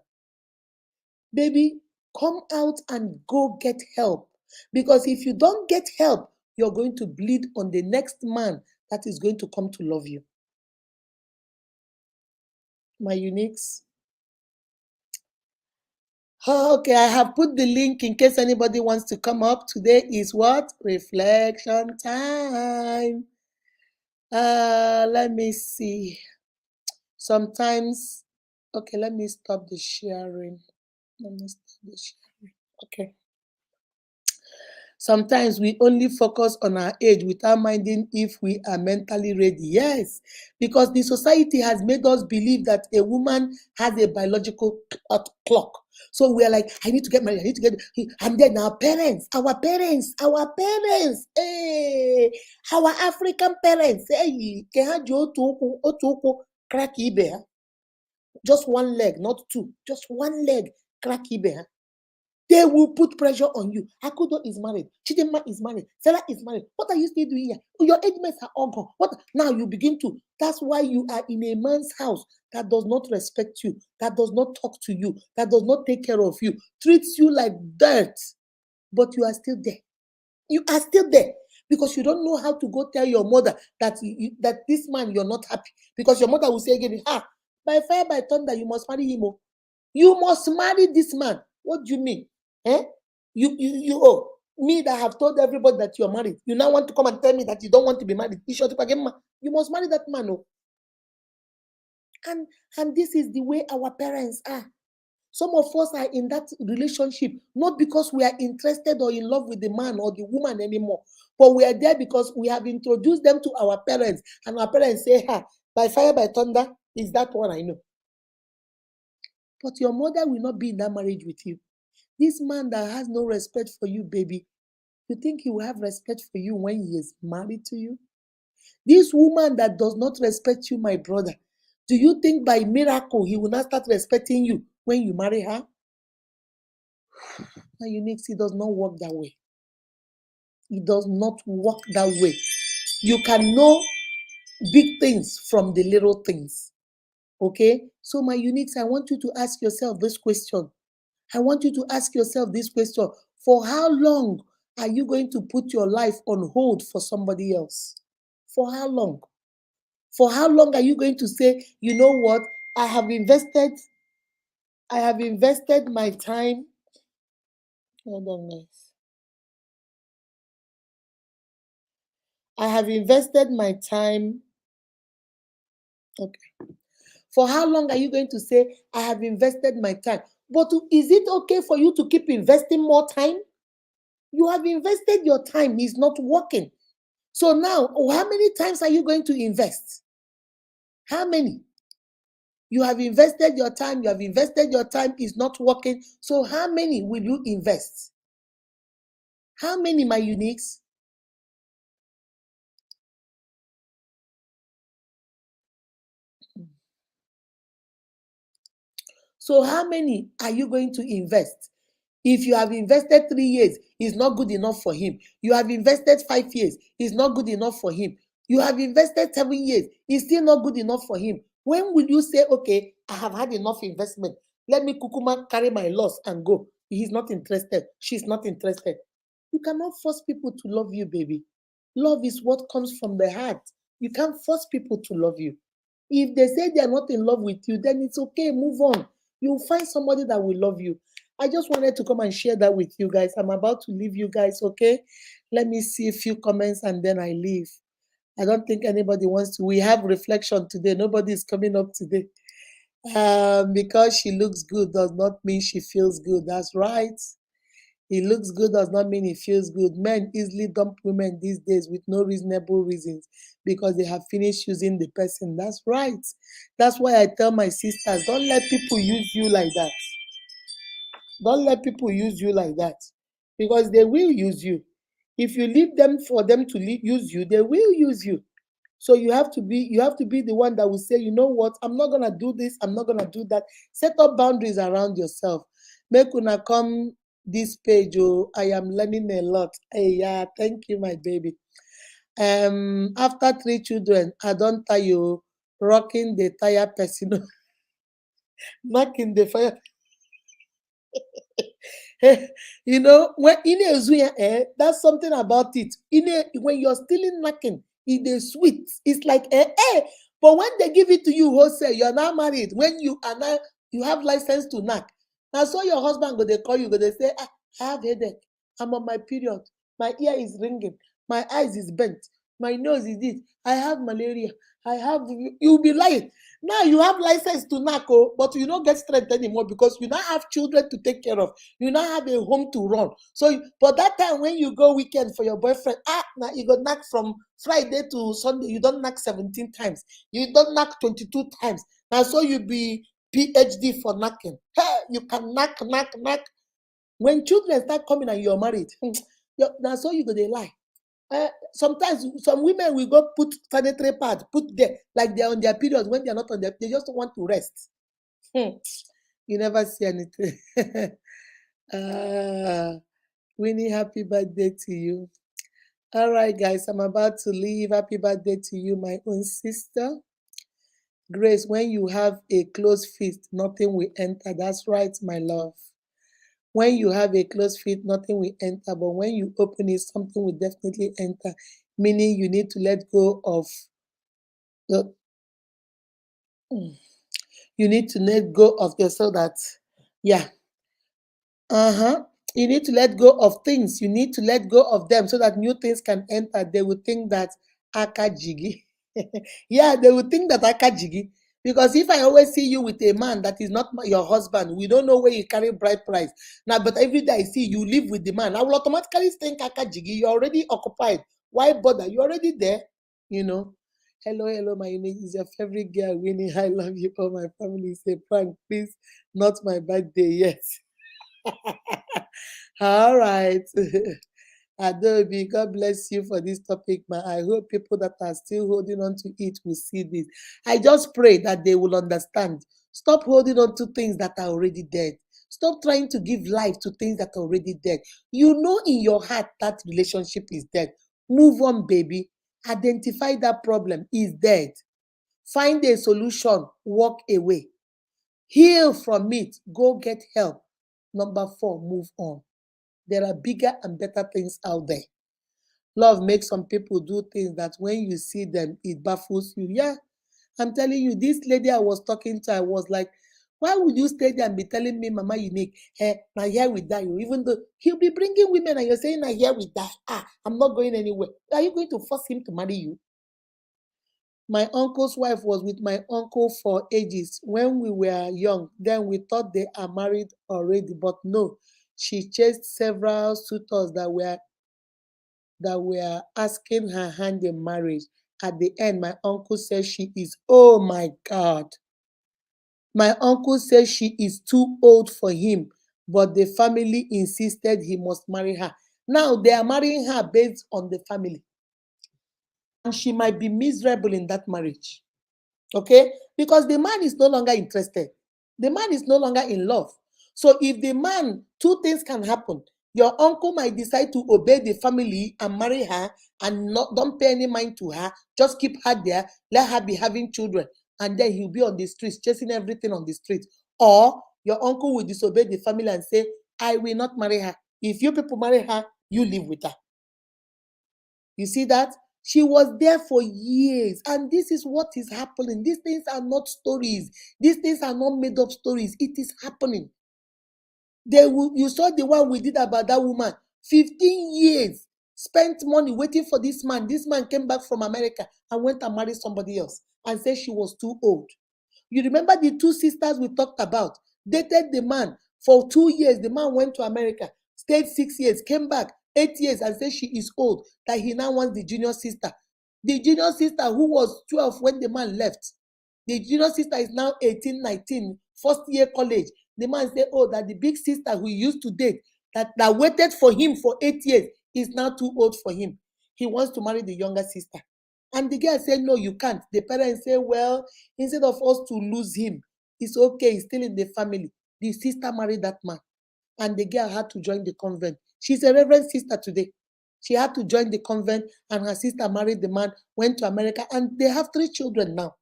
Baby, come out and go get help. Because if you don't get help, you're going to bleed on the next man that is going to come to love you. My uniques. Okay, I have put the link in case anybody wants to come up. Today is what? Reflection time. Let me see. Sometimes, okay, let me stop the sharing. Let me stop the sharing. Okay. Sometimes we only focus on our age without minding if we are mentally ready. Yes, because the society has made us believe that a woman has a biological clock. So we are like, I need to get married, I need to get, and then our parents, hey, our African parents, hey, crack ibe, just one leg, not two, just one leg, crack ibe. They will put pressure on you. Akudo is married. Chidema is married. Sarah is married. What are you still doing here? Your age mates are all gone. What? Now you begin to. That's why you are in a man's house that does not respect you, that does not talk to you, that does not take care of you, treats you like dirt, but you are still there. You are still there because you don't know how to go tell your mother that that this man you're not happy, because your mother will say again, by fire by thunder you must marry him. You must marry this man. What do you mean? Eh? Me that have told everybody that you're married. You now want to come and tell me that you don't want to be married. You must marry that man. Oh. And this is the way our parents are. Some of us are in that relationship, not because we are interested or in love with the man or the woman anymore, but we are there because we have introduced them to our parents, and our parents say, by fire, by thunder, is that one I know. But your mother will not be in that marriage with you. This man that has no respect for you, baby, you think he will have respect for you when he is married to you? This woman that does not respect you, my brother, do you think by miracle he will not start respecting you when you marry her? My unique, it does not work that way. It does not work that way. You can know big things from the little things. Okay? So, my uniques, I want you to ask yourself this question. I want you to ask yourself this question. For how long are you going to put your life on hold for somebody else? For how long? For how long are you going to say, you know what? I have invested my time. Hold on, guys. I have invested my time. Okay. For how long are you going to say, I have invested my time? But is it okay for you to keep investing more time? You have invested your time, it's not working. So now, how many times are you going to invest? How many? You have invested your time, it's not working. So how many will you invest? How many, my uniques? So how many are you going to invest? If you have invested 3 years, it's not good enough for him. You have invested 5 years, it's not good enough for him. You have invested 7 years, it's still not good enough for him. When will you say, okay, I have had enough investment, let me kukuma carry my loss and go? He's not interested, she's not interested. You cannot force people to love you, baby. Love is what comes from the heart. You can't force people to love you. If they say they are not in love with you, then it's okay, move on. You'll find somebody that will love you. I just wanted to come and share that with you guys. I'm about to leave you guys, okay? Let me see a few comments and then I leave. I don't think anybody wants to. We have reflection today. Nobody is coming up today. Because she looks good does not mean she feels good. That's right. He looks good does not mean he feels good. Men easily dump women these days with no reasonable reasons because they have finished using the person. That's right. That's why I tell my sisters, don't let people use you like that. Don't let people use you like that because they will use you. If you leave them for them to use you, they will use you. So you have to be the one that will say, you know what, I'm not gonna do this, I'm not gonna do that. Set up boundaries around yourself. Make una come this page. Oh, I am learning a lot. Hey, yeah, thank you, my baby. After 3 children, I don't tire you rocking the tire person, knocking the fire. When in a Zuya, that's something about it. When you're still knocking, it is sweet. It's like but when they give it to you wholesale, you're now married. When you are now, you have license to knock. Now, so your husband go they call you, go they say, I have headache. I'm on my period. My ear is ringing. My eyes is bent. My nose is this. I have malaria. I have. You'll be lying. Now you have license to knock, but you don't get strength anymore because you now have children to take care of. You now have a home to run. So, but that time when you go weekend for your boyfriend, now you go knock from Friday to Sunday. You don't knock 17 times. You don't knock 22 times. Now, so you be PhD for knocking. Hey, you can knock. When children start coming and you're married, now so you go they lie. Sometimes some women will go put sanitary pad, put there like they're on their periods when they're not on their. They just want to rest. You never see anything. Ah, Winnie, happy birthday to you. All right, guys, I'm about to leave. Happy birthday to you, my own sister. Grace, when you have a closed fist, nothing will enter. That's right, my love. When you have a closed fist, nothing will enter. But when you open it, something will definitely enter. Meaning you need to let go of the. You need to let go of yourself that, yeah, uh-huh. You need to let go of things. You need to let go of them so that new things can enter. They will think that akajigi. Yeah, they will think that akajigi. Because if I always see you with a man that is not your husband, we don't know where you carry bride price. Now, but every day I see you live with the man, I will automatically think akajigi. You're already occupied. Why bother? You're already there, you know. Hello, my name is your favorite girl, Winnie. I love you. All my family say, Frank, please, not my birthday yet. All right. Adobe, God bless you for this topic, man. I hope people that are still holding on to it will see this. I just pray that they will understand. Stop holding on to things that are already dead. Stop trying to give life to things that are already dead. You know in your heart that relationship is dead. Move on, baby. Identify that problem is dead. Find a solution. Walk away. Heal from it. Go get help. Number 4, move on. There are bigger and better things out there. Love makes some people do things that when you see them, it baffles you. Yeah, I'm telling you, this lady I was talking to, I was like, why would you stay there and be telling me, Mama Unique, hey, now here we die? Even though he'll be bringing women and you're saying, now here we die. I'm not going anywhere. Are you going to force him to marry you? My uncle's wife was with my uncle for ages. When we were young, then we thought they are married already, but no. She chased several suitors that were that were asking her hand in marriage. At the end, my uncle said she is, oh my God. My uncle said she is too old for him, but the family insisted he must marry her. Now they are marrying her based on the family. And she might be miserable in that marriage. Okay? Because the man is no longer interested. The man is no longer in love. So if the man, two things can happen. Your uncle might decide to obey the family and marry her and not don't pay any mind to her. Just keep her there, let her be having children, and then he'll be on the streets chasing everything on the street. Or your uncle will disobey the family and say, I will not marry her. If you people marry her, you live with her. You see that? She was there for years, and this is what is happening. These things are not stories. These things are not made up stories. It is happening. You saw the one we did about that woman. 15 years spent money waiting for this man. This man came back from America and went and married somebody else and said she was too old. You remember the two sisters we talked about? Dated the man for 2 years. The man went to America, stayed 6 years, came back 8 years and said she is old, that he now wants the junior sister. The junior sister who was 12 when the man left. The junior sister is now 18, 19, first year college. The man said, oh, that the big sister who he used to date, that waited for him for 8 years, is now too old for him. He wants to marry the younger sister. And the girl said, no, you can't. The parents say, well, instead of us to lose him, it's okay, he's still in the family. The sister married that man. And the girl had to join the convent. She's a reverend sister today. She had to join the convent, and her sister married the man, went to America, and they have 3 children now.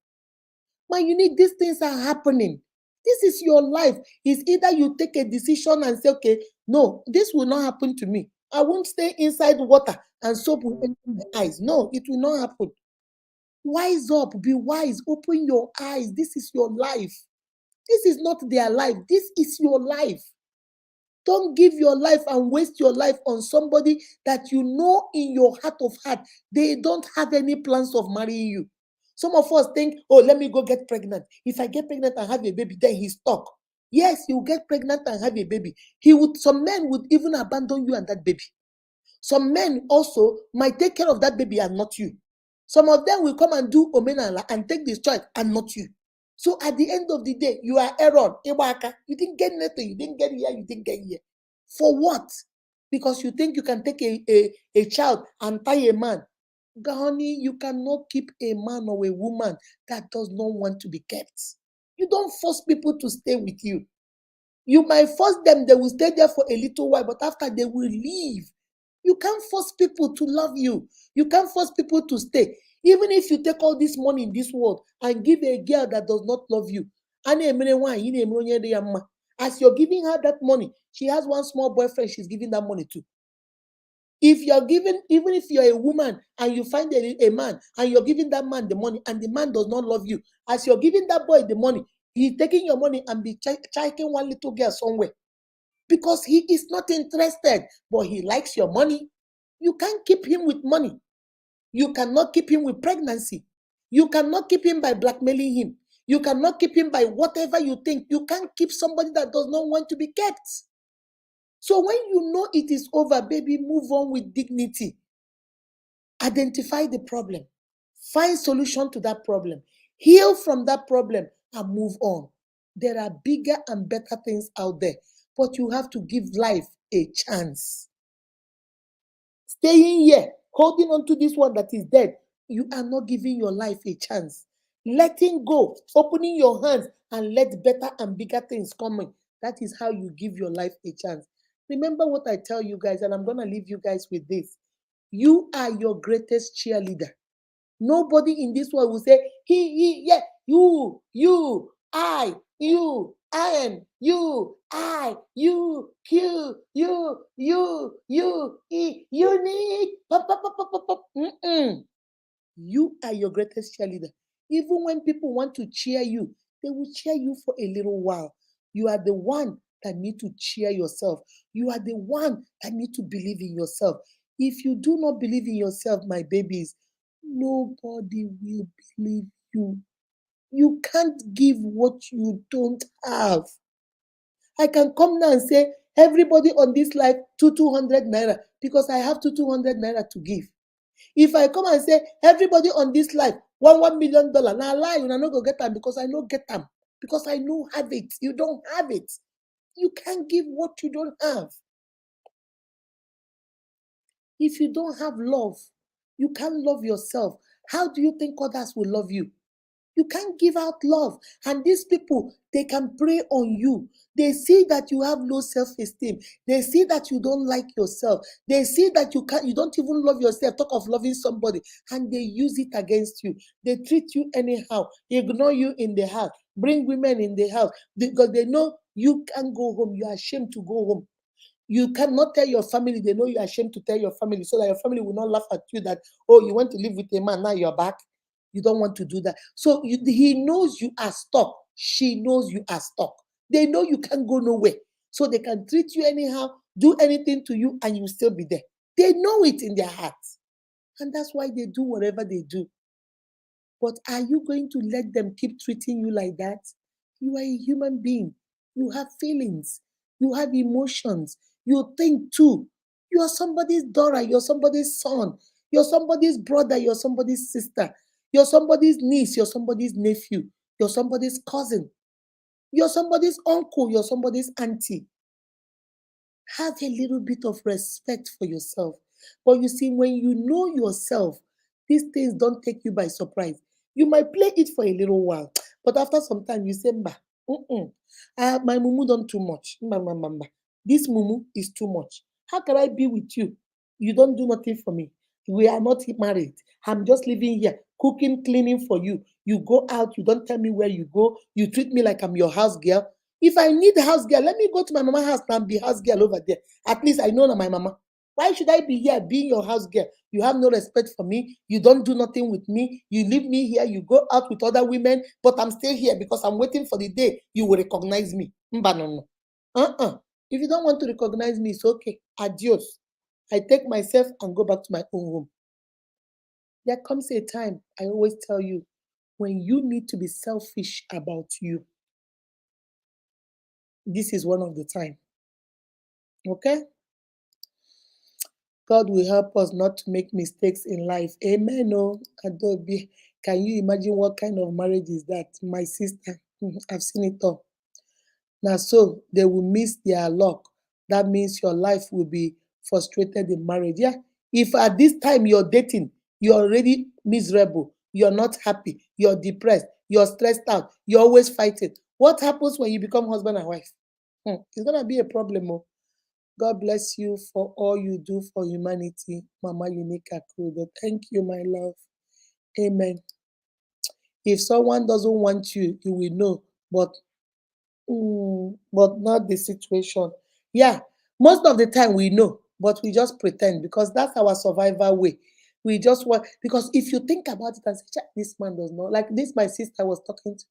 Man, you need these things are happening. This is your life. It's either you take a decision and say, okay, no, this will not happen to me. I won't stay inside water and soap will enter my eyes. No, it will not happen. Wise up, be wise, open your eyes. This is your life. This is not their life. This is your life. Don't give your life and waste your life on somebody that you know in your heart of heart, they don't have any plans of marrying you. Some of us think, oh, let me go get pregnant. If I get pregnant and have a baby, then he's stuck. Yes, he'll get pregnant and have a baby. Some men would even abandon you and that baby. Some men also might take care of that baby and not you. Some of them will come and do omenala and take this child and not you. So at the end of the day, you are Aaron, Ibaka. You didn't get nothing. You didn't get here. You didn't get here. For what? Because you think you can take a child and tie a man. Honey, you cannot keep a man or a woman that does not want to be kept. You don't force people to stay with you. You might force them, they will stay there for a little while, but after they will leave. You can't force people to love you. You can't force people to stay. Even if you take all this money in this world and give a girl that does not love you, as you're giving her that money, she has one small boyfriend she's giving that money to. If you're giving, even if you're a woman and you find a man and you're giving that man the money and the man does not love you, as you're giving that boy the money, he's taking your money and be chiking one little girl somewhere because he is not interested, but he likes your money. You can't keep him with money. You cannot keep him with pregnancy. You cannot keep him by blackmailing him. You cannot keep him by whatever you think. You can't keep somebody that does not want to be kept. So when you know it is over, baby, move on with dignity. Identify the problem. Find solution to that problem. Heal from that problem and move on. There are bigger and better things out there, but you have to give life a chance. Staying here, holding on to this one that is dead, you are not giving your life a chance. Letting go, opening your hands, and let better and bigger things come in. That is how you give your life a chance. Remember what I tell you guys, and I'm going to leave you guys with this. You are your greatest cheerleader. Nobody in this world will say, he, yeah, you, I, you, I, you, I, you, Q, you, E, unique. Pop, pop, pop, pop, pop, pop. You are your greatest cheerleader. Even when people want to cheer you, they will cheer you for a little while. You are the one that need to cheer yourself. You are the one that need to believe in yourself. If you do not believe in yourself, my babies, nobody will believe you. You can't give what you don't have. I can come now and say, everybody on this life, 200 naira. because I have 200 naira to give. If I come and say everybody on this life $1 million, now lie, you no go get them because I no get them. Because I no have it. You don't have it. You can't give what you don't have. If you don't have love, you can't love yourself. How do you think others will love you? You can't give out love. And these people, they can prey on you. They see that you have low self-esteem. They see that you don't like yourself. They see that you don't even love yourself. Talk of loving somebody. And they use it against you. They treat you anyhow. Ignore you in the house. Bring women in the house. Because they know you can't go home. You are ashamed to go home. You cannot tell your family. They know you are ashamed to tell your family so that your family will not laugh at you that, oh, you want to live with a man, now you're back. You don't want to do that. So he knows you are stuck. She knows you are stuck. They know you can't go nowhere. So they can treat you anyhow, do anything to you, and you still be there. They know it in their hearts. And that's why they do whatever they do. But are you going to let them keep treating you like that? You are a human being. You have feelings. You have emotions. You think too. You are somebody's daughter. You're somebody's son. You're somebody's brother. You're somebody's sister. You're somebody's niece. You're somebody's nephew. You're somebody's cousin. You're somebody's uncle. You're somebody's auntie. Have a little bit of respect for yourself. But you see, when you know yourself, these things don't take you by surprise. You might play it for a little while, but after some time, you say, "Mba, my mumu done too much. Mba, mba, mba, mba. This mumu is too much. How can I be with you? You don't do nothing for me. We are not married. I'm just living here, cooking, cleaning for you. You go out, you don't tell me where you go. You treat me like I'm your house girl. If I need house girl, let me go to my mama house and be house girl over there. At least I know na my mama. Why should I be here being your house girl? You have no respect for me. You don't do nothing with me. You leave me here. You go out with other women, but I'm still here because I'm waiting for the day you will recognize me. Mba no no. If you don't want to recognize me, it's okay. Adios. I take myself and go back to my own home. There comes a time, I always tell you, when you need to be selfish about you. This is one of the time. Okay? God will help us not to make mistakes in life. Amen. Oh, Adobe. Can you imagine what kind of marriage is that? My sister, I've seen it all. Now, so they will miss their luck. That means your life will be frustrated in marriage. Yeah. If at this time you're dating, you're already miserable, you're not happy, you're depressed, you're stressed out, you're always fighting. What happens when you become husband and wife? It's gonna be a problem. Oh. God bless you for all you do for humanity, Mama Unica Kudo. Thank you, my love. Amen. If someone doesn't want you, you will know, but not the situation. Yeah, most of the time we know, but we just pretend because that's our survival way. We just want, because if you think about it and say, "Chai, this man does not," like this, my sister was talking to.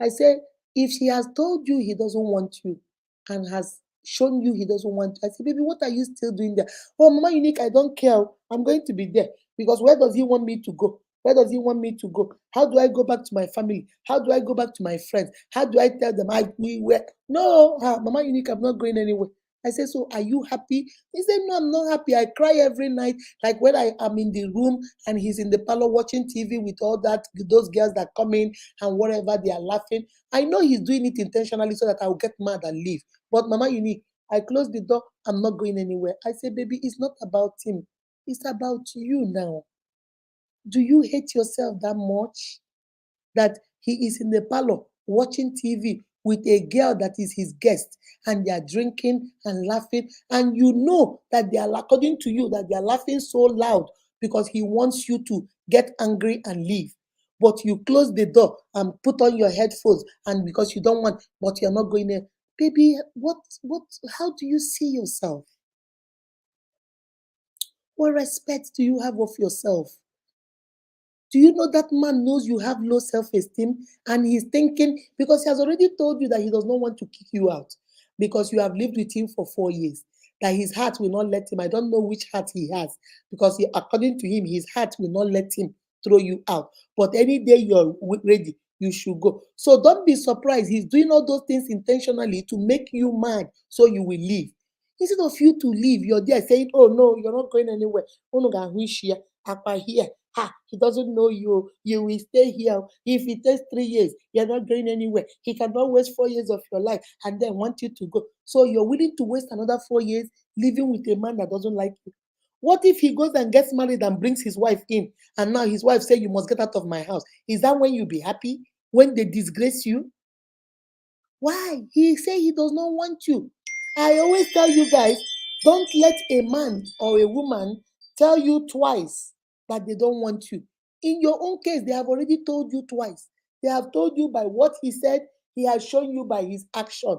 I said, if he has told you he doesn't want you and has shown you he doesn't want you, I said, baby, what are you still doing there? Oh, Mama Unique, I don't care. I'm going to be there because where does he want me to go? Where does he want me to go? How do I go back to my family? How do I go back to my friends? How do I tell them we were? No, Mama Unique, I'm not going anywhere. I said, so are you happy? He said, no, I'm not happy. I cry every night. Like when I am in the room and he's in the parlor watching TV with all that, those girls that come in and whatever, they are laughing. I know he's doing it intentionally so that I'll get mad and leave. But Mama Unique, I close the door. I'm not going anywhere. I say, baby, it's not about him. It's about you now. Do you hate yourself that much that he is in the parlor watching TV with a girl that is his guest and they are drinking and laughing, and you know that they are, according to you, that they are laughing so loud because he wants you to get angry and leave, but you close the door and put on your headphones, and because you don't want, but you're not going there. Baby, what how do you see yourself? What respect do you have of yourself? Do you know that man knows you have low self-esteem and he's thinking, because he has already told you that he does not want to kick you out because you have lived with him for 4 years, that his heart will not let him. I don't know which heart he has because according to him, his heart will not let him throw you out. But any day you're ready, you should go. So don't be surprised. He's doing all those things intentionally to make you mad so you will leave. Instead of you to leave, you're there saying, oh no, you're not going anywhere. Oh no, here, here. Ha, he doesn't know you. You will stay here. If it takes 3 years, you're not going anywhere. He cannot waste 4 years of your life and then want you to go. So you're willing to waste another 4 years living with a man that doesn't like you. What if he goes and gets married and brings his wife in, and now his wife says, you must get out of my house? Is that when you be happy? When they disgrace you? Why? He say he does not want you. I always tell you guys, don't let a man or a woman tell you twice that they don't want you. In your own case, they have already told you twice. They have told you by what he said, he has shown you by his action.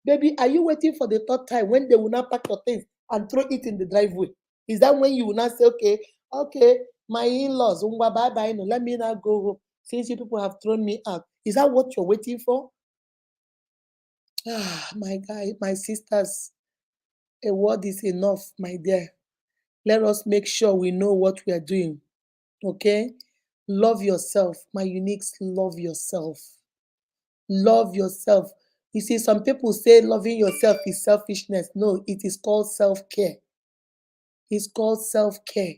Baby, are you waiting for the third time when they will not pack your things and throw it in the driveway? Is that when you will not say, okay, my in-laws, bye bye, no, let me now go home since you people have thrown me out? Is that what you're waiting for? My guy, my sisters, a word is enough, my dear. Let us make sure we know what we are doing. Okay? Love yourself. My uniques, love yourself. Love yourself. You see, some people say loving yourself is selfishness. No, it is called self-care. It's called self-care.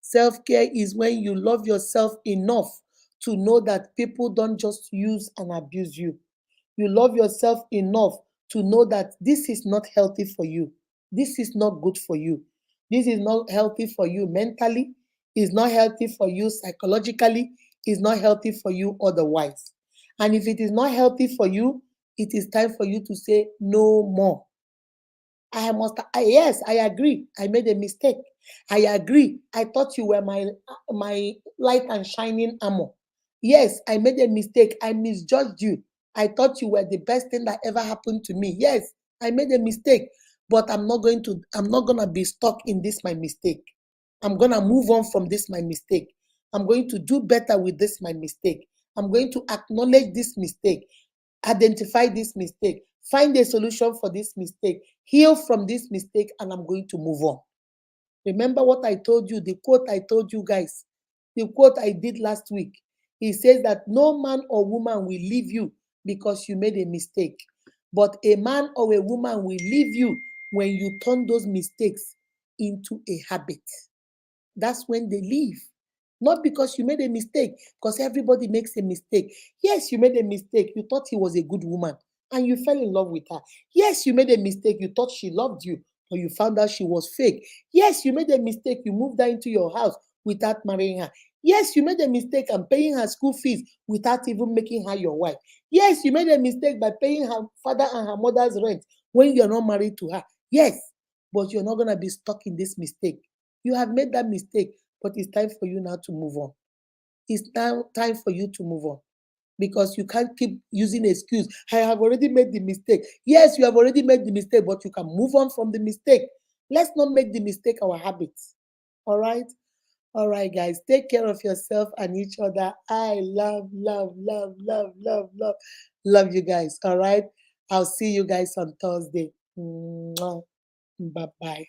Self-care is when you love yourself enough to know that people don't just use and abuse you. You love yourself enough to know that this is not healthy for you. This is not good for you. This is not healthy for you mentally. It's not healthy for you psychologically. It's not healthy for you otherwise. And if it is not healthy for you, it is time for you to say no more. Yes, I agree. I made a mistake. I agree. I thought you were my light and shining armor. Yes, I made a mistake. I misjudged you. I thought you were the best thing that ever happened to me. Yes, I made a mistake, but I'm not gonna be stuck in this my mistake. I'm gonna move on from this my mistake. I'm going to do better with this my mistake. I'm going to acknowledge this mistake, identify this mistake, find a solution for this mistake, heal from this mistake, and I'm going to move on. Remember what I told you, the quote I told you guys, the quote I did last week. He says that no man or woman will leave you because you made a mistake, but a man or a woman will leave you when you turn those mistakes into a habit. That's when they leave. Not because you made a mistake, because everybody makes a mistake. Yes, you made a mistake. You thought he was a good woman and you fell in love with her. Yes, you made a mistake. You thought she loved you, but you found out she was fake. Yes, you made a mistake. You moved her into your house without marrying her. Yes, you made a mistake and paying her school fees without even making her your wife. Yes, you made a mistake by paying her father and her mother's rent when you're not married to her. Yes, but you're not going to be stuck in this mistake. You have made that mistake, but it's time for you now to move on. It's now time for you to move on because you can't keep using excuse. I have already made the mistake. Yes, you have already made the mistake, but you can move on from the mistake. Let's not make the mistake our habits. All right? All right, guys. Take care of yourself and each other. I love, love, love, love, love, love, love you guys. All right? I'll see you guys on Thursday. Bye bye.